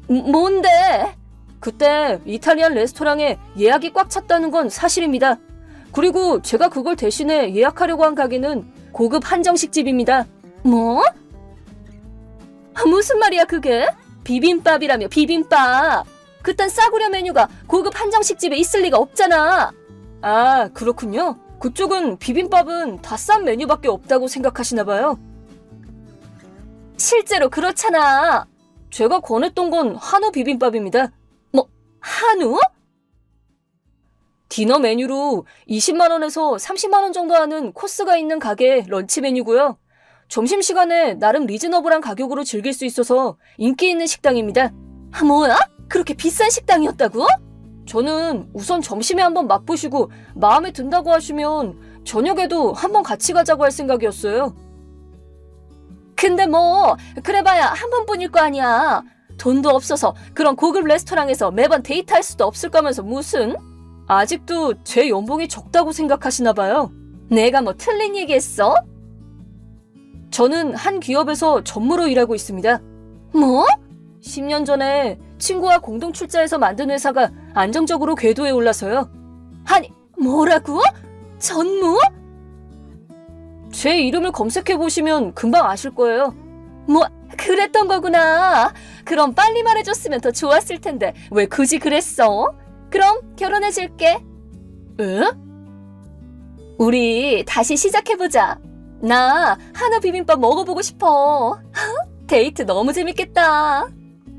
뭔데? 그때 이탈리안 레스토랑에 예약이 꽉 찼다는 건 사실입니다. 그리고 제가 그걸 대신에 예약하려고 한 가게는 고급 한정식집입니다. 뭐? 무슨 말이야 그게? 비빔밥이라며 비빔밥. 그딴 싸구려 메뉴가 고급 한정식집에 있을 리가 없잖아. 아 그렇군요. 그쪽은 비빔밥은 다 싼 메뉴밖에 없다고 생각하시나 봐요. 실제로 그렇잖아. 제가 권했던 건 한우 비빔밥입니다. 뭐, 한우? 디너 메뉴로 20만 원에서 30만 원 정도 하는 코스가 있는 가게 런치 메뉴고요. 점심시간에 나름 리즈너블한 가격으로 즐길 수 있어서 인기 있는 식당입니다. 뭐야? 그렇게 비싼 식당이었다고? 저는 우선 점심에 한번 맛보시고 마음에 든다고 하시면 저녁에도 한번 같이 가자고 할 생각이었어요. 근데 뭐 그래봐야 한 번뿐일 거 아니야. 돈도 없어서 그런 고급 레스토랑에서 매번 데이트할 수도 없을 거면서 무슨? 아직도 제 연봉이 적다고 생각하시나 봐요. 내가 뭐 틀린 얘기했어? 저는 한 기업에서 전무로 일하고 있습니다. 뭐? 10년 전에 친구와 공동 출자해서 만든 회사가 안정적으로 궤도에 올라서요. 아니, 뭐라고? 전무? 제 이름을 검색해보시면 금방 아실 거예요. 뭐, 그랬던 거구나. 그럼 빨리 말해줬으면 더 좋았을 텐데 왜 굳이 그랬어? 그럼 결혼해줄게. 에? 우리 다시 시작해보자. 나 한우 비빔밥 먹어보고 싶어. 데이트 너무 재밌겠다.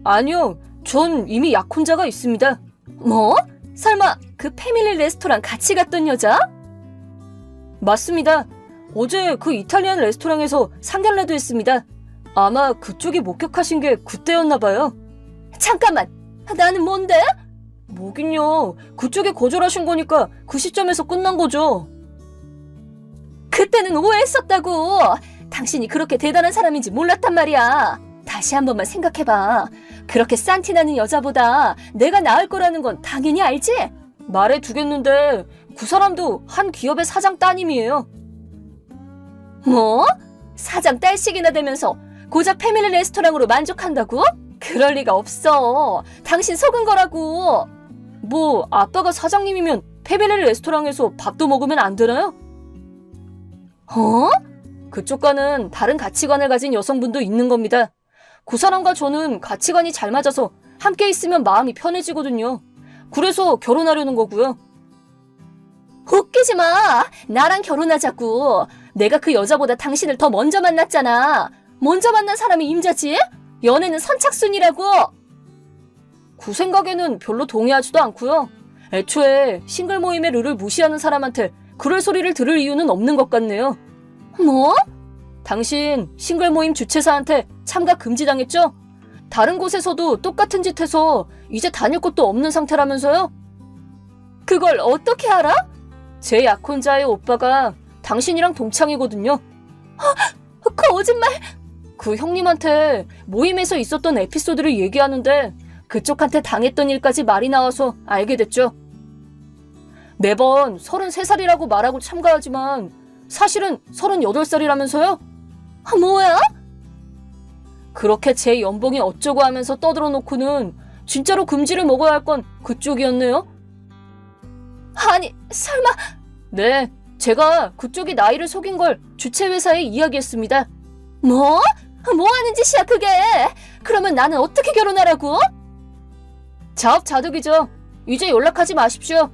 아니요, 전 이미 약혼자가 있습니다. 뭐? 설마 그 패밀리 레스토랑 같이 갔던 여자? 맞습니다. 어제 그 이탈리안 레스토랑에서 상견례도 했습니다. 아마 그쪽이 목격하신 게 그때였나 봐요. 잠깐만, 나는 뭔데? 뭐긴요. 그쪽에 거절하신 거니까 그 시점에서 끝난 거죠. 그때는 오해했었다고. 당신이 그렇게 대단한 사람인지 몰랐단 말이야. 다시 한 번만 생각해봐. 그렇게 싼티나는 여자보다 내가 나을 거라는 건 당연히 알지? 말해두겠는데 그 사람도 한 기업의 사장 따님이에요. 뭐? 사장 딸씩이나 되면서 고작 패밀리 레스토랑으로 만족한다고? 그럴 리가 없어. 당신 속은 거라고. 뭐 아빠가 사장님이면 패밀리 레스토랑에서 밥도 먹으면 안 되나요? 그쪽과는 다른 가치관을 가진 여성분도 있는 겁니다. 그 사람과 저는 가치관이 잘 맞아서 함께 있으면 마음이 편해지거든요. 그래서 결혼하려는 거고요. 웃기지 마. 나랑 결혼하자고. 내가 그 여자보다 당신을 더 먼저 만났잖아. 먼저 만난 사람이 임자지? 연애는 선착순이라고. 그 생각에는 별로 동의하지도 않고요. 애초에 싱글 모임의 룰을 무시하는 사람한테 그럴 소리를 들을 이유는 없는 것 같네요. 뭐? 당신 싱글 모임 주최사한테 참가 금지당했죠? 다른 곳에서도 똑같은 짓 해서 이제 다닐 곳도 없는 상태라면서요? 그걸 어떻게 알아? 제 약혼자의 오빠가 당신이랑 동창이거든요. 거짓말! 그 형님한테 모임에서 있었던 에피소드를 얘기하는데 그쪽한테 당했던 일까지 말이 나와서 알게 됐죠. 매번 33살이라고 말하고 참가하지만 사실은 38살이라면서요? 뭐야? 그렇게 제 연봉이 어쩌고 하면서 떠들어 놓고는 진짜로 금지를 먹어야 할 건 그쪽이었네요? 아니, 설마... 네, 제가 그쪽이 나이를 속인 걸 주최회사에 이야기했습니다. 뭐? 뭐 하는 짓이야 그게? 그러면 나는 어떻게 결혼하라고? 자업자득이죠. 이제 연락하지 마십시오.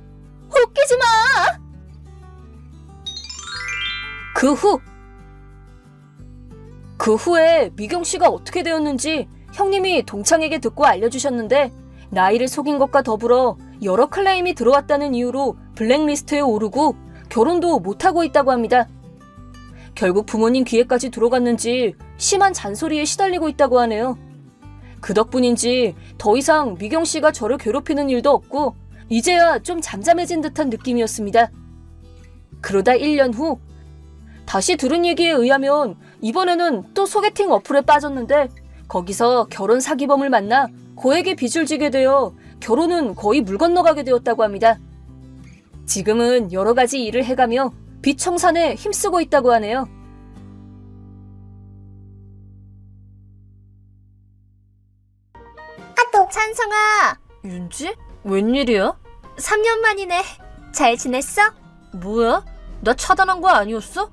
웃기지 마! 그 후에 미경 씨가 어떻게 되었는지 형님이 동창에게 듣고 알려주셨는데 나이를 속인 것과 더불어 여러 클레임이 들어왔다는 이유로 블랙리스트에 오르고 결혼도 못하고 있다고 합니다. 결국 부모님 귀에까지 들어갔는지 심한 잔소리에 시달리고 있다고 하네요. 그 덕분인지 더 이상 미경 씨가 저를 괴롭히는 일도 없고 이제야 좀 잠잠해진 듯한 느낌이었습니다. 그러다 1년 후 다시 들은 얘기에 의하면 이번에는 또 소개팅 어플에 빠졌는데 거기서 결혼 사기범을 만나 고액의 빚을 지게 되어 결혼은 거의 물 건너가게 되었다고 합니다. 지금은 여러 가지 일을 해가며 빚 청산에 힘쓰고 있다고 하네요. 찬성아, 윤지? 웬일이야? 3년 만이네. 잘 지냈어? 뭐야? 나 차단한 거 아니었어?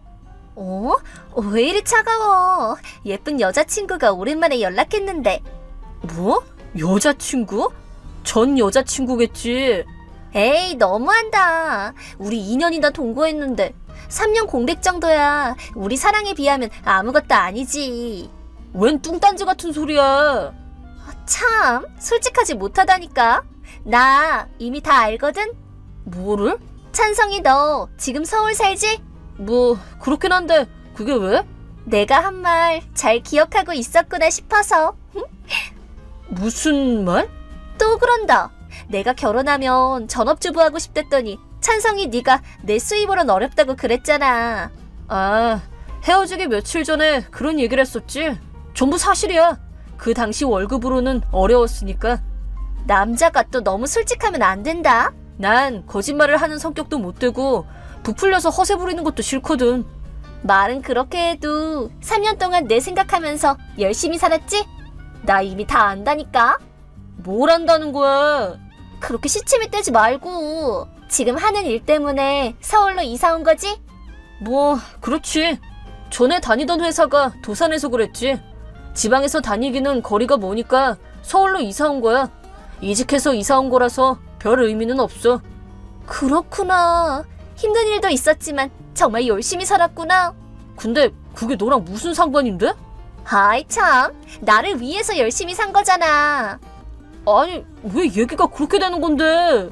왜 이리 차가워? 예쁜 여자친구가 오랜만에 연락했는데. 뭐? 여자친구? 전 여자친구겠지. 에이, 너무한다. 우리 2년이나 동거했는데 3년 공백 정도야. 우리 사랑에 비하면 아무것도 아니지. 웬 뚱딴지 같은 소리야. 참, 솔직하지 못하다니까. 나 이미 다 알거든? 뭐를? 찬성이 너 지금 서울 살지? 뭐 그렇긴 한데 그게 왜? 내가 한 말 잘 기억하고 있었구나 싶어서. 무슨 말? 또 그런다. 내가 결혼하면 전업주부 하고 싶댔더니 찬성이 네가 내 수입으론 어렵다고 그랬잖아. 아, 헤어지기 며칠 전에 그런 얘기를 했었지. 전부 사실이야. 그 당시 월급으로는 어려웠으니까. 남자가 또 너무 솔직하면 안 된다. 난 거짓말을 하는 성격도 못 되고 부풀려서 허세 부리는 것도 싫거든. 말은 그렇게 해도 3년 동안 내 생각하면서 열심히 살았지? 나 이미 다 안다니까. 뭘 안다는 거야? 그렇게 시치미 떼지 말고. 지금 하는 일 때문에 서울로 이사 온 거지? 뭐 그렇지. 전에 다니던 회사가 도산에서 그랬지. 지방에서 다니기는 거리가 머니까 서울로 이사 온 거야. 이직해서 이사 온 거라서 별 의미는 없어. 그렇구나. 힘든 일도 있었지만 정말 열심히 살았구나. 근데 그게 너랑 무슨 상관인데? 아이 참, 나를 위해서 열심히 산 거잖아. 아니 왜 얘기가 그렇게 되는 건데?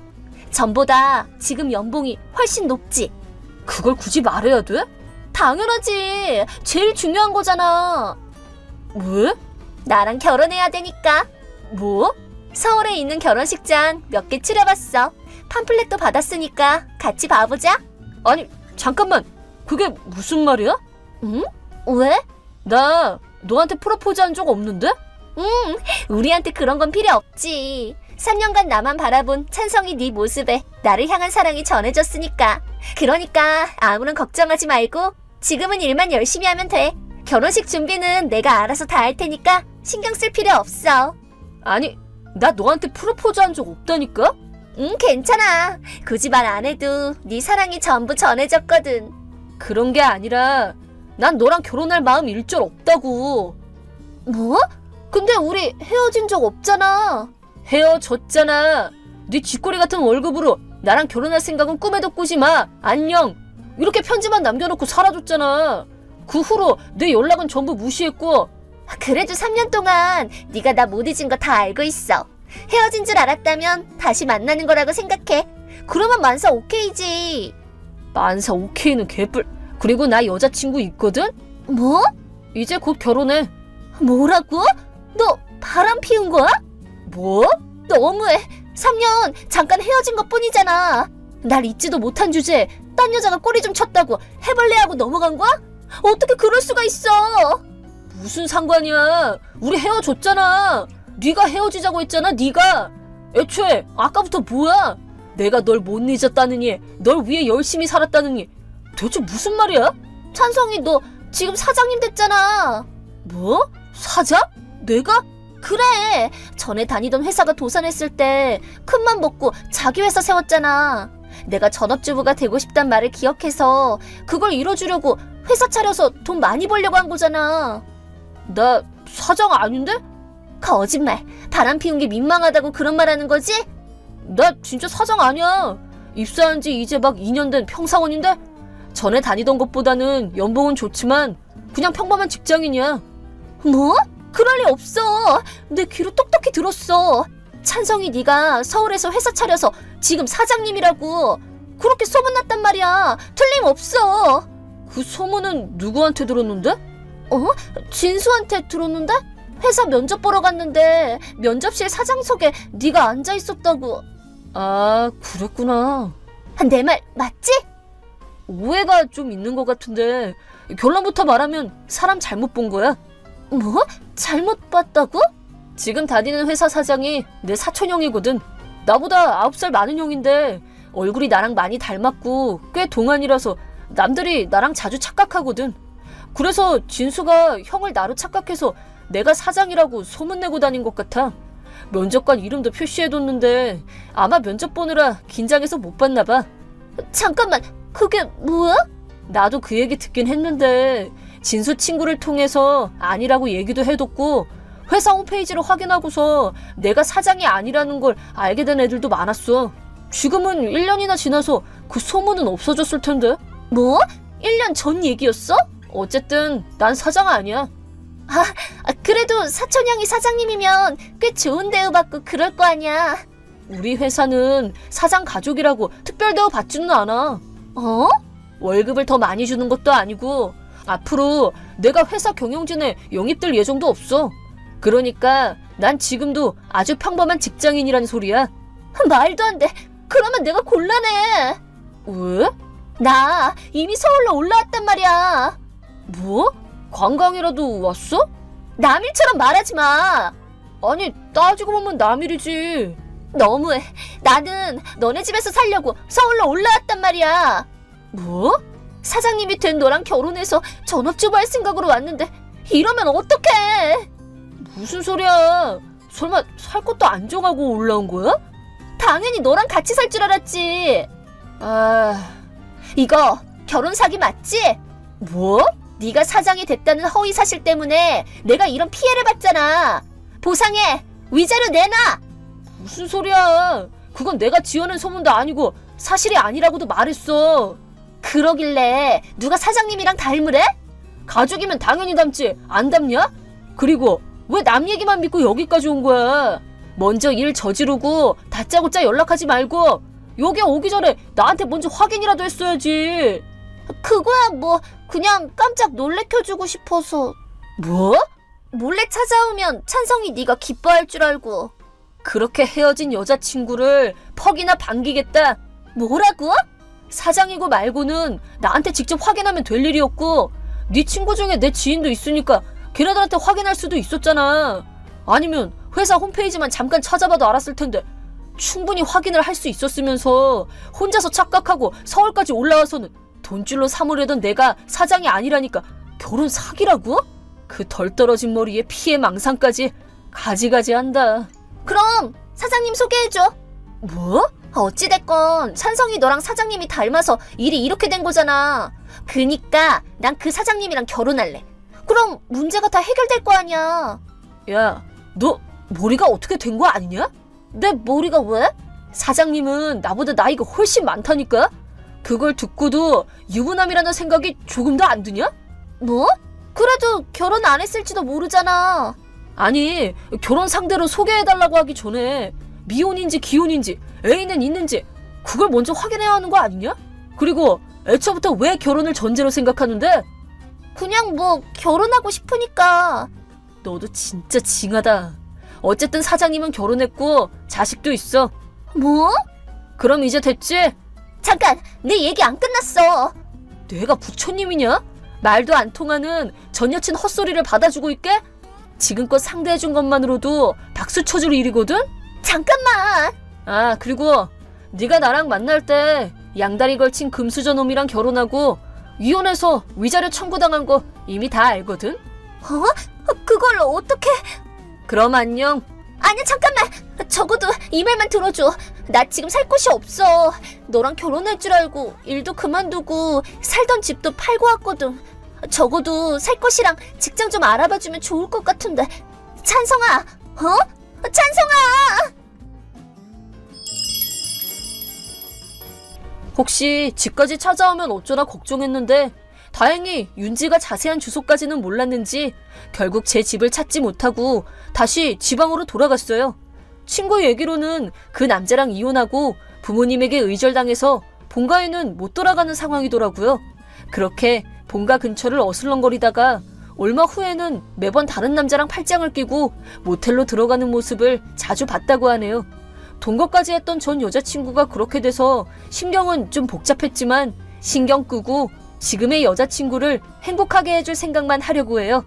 전보다 지금 연봉이 훨씬 높지? 그걸 굳이 말해야 돼? 당연하지. 제일 중요한 거잖아. 왜? 나랑 결혼해야 되니까. 뭐? 서울에 있는 결혼식장 몇 개 추려봤어. 팜플렛도 받았으니까 같이 봐보자. 아니 잠깐만, 그게 무슨 말이야? 응? 왜? 나 너한테 프로포즈 한 적 없는데? 우리한테 그런 건 필요 없지. 3년간 나만 바라본 찬성이 네 모습에 나를 향한 사랑이 전해졌으니까. 그러니까 아무런 걱정하지 말고 지금은 일만 열심히 하면 돼. 결혼식 준비는 내가 알아서 다 할 테니까 신경 쓸 필요 없어. 아니 나 너한테 프로포즈 한 적 없다니까? 응, 괜찮아. 굳이 말 안 해도 네 사랑이 전부 전해졌거든. 그런 게 아니라 난 너랑 결혼할 마음 일절 없다고. 뭐? 근데 우리 헤어진 적 없잖아. 헤어졌잖아. 네 쥐꼬리 같은 월급으로 나랑 결혼할 생각은 꿈에도 꾸지 마. 안녕. 이렇게 편지만 남겨놓고 사라졌잖아. 그 후로 내 연락은 전부 무시했고. 그래도 3년 동안 네가 나 못 잊은 거 다 알고 있어. 헤어진 줄 알았다면 다시 만나는 거라고 생각해. 그러면 만사 오케이지. 만사 오케이는 개뿔. 그리고 나 여자친구 있거든? 뭐? 이제 곧 결혼해. 뭐라고? 너 바람 피운 거야? 뭐? 너무해. 3년 잠깐 헤어진 것 뿐이잖아. 날 잊지도 못한 주제에 딴 여자가 꼬리 좀 쳤다고 해벌레하고 넘어간 거야? 어떻게 그럴 수가 있어? 무슨 상관이야. 우리 헤어졌잖아. 네가 헤어지자고 했잖아. 네가. 애초에 아까부터 뭐야? 내가 널 못 잊었다느니, 널 위해 열심히 살았다느니. 대체 무슨 말이야? 찬성이 너 지금 사장님 됐잖아. 뭐? 사장? 내가? 그래. 전에 다니던 회사가 도산했을 때 큰맘 먹고 자기 회사 세웠잖아. 내가 전업주부가 되고 싶단 말을 기억해서 그걸 이뤄주려고 회사 차려서 돈 많이 벌려고 한 거잖아. 나 사장 아닌데? 거짓말. 바람 피운 게 민망하다고 그런 말 하는 거지? 나 진짜 사장 아니야. 입사한 지 이제 막 2년 된 평사원인데? 전에 다니던 것보다는 연봉은 좋지만 그냥 평범한 직장인이야. 뭐? 그럴 리 없어. 내 귀로 똑똑히 들었어. 찬성이 네가 서울에서 회사 차려서 지금 사장님이라고 그렇게 소문났단 말이야. 틀림없어. 그 소문은 누구한테 들었는데? 진수한테 들었는데? 회사 면접 보러 갔는데 면접실 사장석에 네가 앉아 있었다고. 아, 그랬구나. 내 말 맞지? 오해가 좀 있는 것 같은데 결론부터 말하면 사람 잘못 본 거야. 뭐? 잘못 봤다고? 지금 다니는 회사 사장이 내 사촌형이거든. 나보다 9살 많은 형인데 얼굴이 나랑 많이 닮았고 꽤 동안이라서 남들이 나랑 자주 착각하거든. 그래서 진수가 형을 나로 착각해서 내가 사장이라고 소문내고 다닌 것 같아. 면접관 이름도 표시해뒀는데 아마 면접 보느라 긴장해서 못 봤나 봐. 잠깐만, 그게 뭐야? 나도 그 얘기 듣긴 했는데 진수 친구를 통해서 아니라고 얘기도 해뒀고 회사 홈페이지를 확인하고서 내가 사장이 아니라는 걸 알게 된 애들도 많았어. 지금은 1년이나 지나서 그 소문은 없어졌을 텐데. 뭐? 1년 전 얘기였어? 어쨌든 난 사장 아니야. 그래도 사촌 형이 사장님이면 꽤 좋은 대우받고 그럴 거 아니야. 우리 회사는 사장 가족이라고 특별 대우 받지는 않아. 어? 월급을 더 많이 주는 것도 아니고 앞으로 내가 회사 경영진에 영입될 예정도 없어. 그러니까 난 지금도 아주 평범한 직장인이라는 소리야. 말도 안 돼. 그러면 내가 곤란해. 왜? 나 이미 서울로 올라왔단 말이야. 뭐? 관광이라도 왔어? 남일처럼 말하지 마. 아니, 따지고 보면 남일이지. 너무해. 나는 너네 집에서 살려고 서울로 올라왔단 말이야. 뭐? 사장님이 된 너랑 결혼해서 전업주부 할 생각으로 왔는데 이러면 어떡해. 무슨 소리야? 설마 살 것도 안 정하고 올라온 거야? 당연히 너랑 같이 살 줄 알았지. 아, 이거 결혼 사기 맞지? 뭐? 네가 사장이 됐다는 허위 사실 때문에 내가 이런 피해를 받잖아. 보상해. 위자료 내놔. 무슨 소리야? 그건 내가 지어낸 소문도 아니고 사실이 아니라고도 말했어. 그러길래 누가 사장님이랑 닮으래? 가족이면 당연히 닮지. 안 닮냐? 그리고 왜 남 얘기만 믿고 여기까지 온 거야? 먼저 일 저지르고 다짜고짜 연락하지 말고 여기 오기 전에 나한테 먼저 확인이라도 했어야지. 그거야 뭐 그냥 깜짝 놀래켜주고 싶어서. 뭐? 몰래 찾아오면 찬성이 네가 기뻐할 줄 알고. 그렇게 헤어진 여자친구를 퍽이나 반기겠다. 뭐라고? 사장이고 말고는 나한테 직접 확인하면 될 일이었고 네 친구 중에 내 지인도 있으니까 걔네들한테 확인할 수도 있었잖아. 아니면 회사 홈페이지만 잠깐 찾아봐도 알았을 텐데 충분히 확인을 할 수 있었으면서 혼자서 착각하고 서울까지 올라와서는 돈줄로 삼으려던 내가 사장이 아니라니까 결혼 사기라고? 그 덜 떨어진 머리에 피해 망상까지 가지가지 한다. 그럼 사장님 소개해줘. 뭐? 어찌됐건 찬성이 너랑 사장님이 닮아서 일이 이렇게 된 거잖아. 그니까 난 그 사장님이랑 결혼할래. 그럼 문제가 다 해결될 거 아니야. 야, 너 머리가 어떻게 된 거 아니냐? 내 머리가 왜? 사장님은 나보다 나이가 훨씬 많다니까? 그걸 듣고도 유부남이라는 생각이 조금도 안 드냐? 뭐? 그래도 결혼 안 했을지도 모르잖아. 아니, 결혼 상대로 소개해달라고 하기 전에 미혼인지 기혼인지 애인은 있는지 그걸 먼저 확인해야 하는 거 아니냐? 그리고 애초부터 왜 결혼을 전제로 생각하는데? 그냥 뭐 결혼하고 싶으니까. 너도 진짜 징하다. 어쨌든 사장님은 결혼했고 자식도 있어. 뭐? 그럼 이제 됐지? 잠깐, 내 얘기 안 끝났어. 내가 부처님이냐? 말도 안 통하는 전 여친 헛소리를 받아주고 있게? 지금껏 상대해준 것만으로도 박수 쳐줄 일이거든? 잠깐만. 아, 그리고 네가 나랑 만날 때 양다리 걸친 금수저 놈이랑 결혼하고 이혼해서 위자료 청구당한 거 이미 다 알거든? 그걸 어떻게? 그럼 안녕. 아니 잠깐만. 적어도 이 말만 들어줘. 나 지금 살 곳이 없어. 너랑 결혼할 줄 알고 일도 그만두고 살던 집도 팔고 왔거든. 적어도 살 곳이랑 직장 좀 알아봐주면 좋을 것 같은데. 찬성아, 찬성아! 혹시 집까지 찾아오면 어쩌나 걱정했는데 다행히 윤지가 자세한 주소까지는 몰랐는지 결국 제 집을 찾지 못하고 다시 지방으로 돌아갔어요. 친구 얘기로는 그 남자랑 이혼하고 부모님에게 의절당해서 본가에는 못 돌아가는 상황이더라고요. 그렇게 본가 근처를 어슬렁거리다가 얼마 후에는 매번 다른 남자랑 팔짱을 끼고 모텔로 들어가는 모습을 자주 봤다고 하네요. 동거까지 했던 전 여자친구가 그렇게 돼서 신경은 좀 복잡했지만 신경 끄고 지금의 여자친구를 행복하게 해줄 생각만 하려고 해요.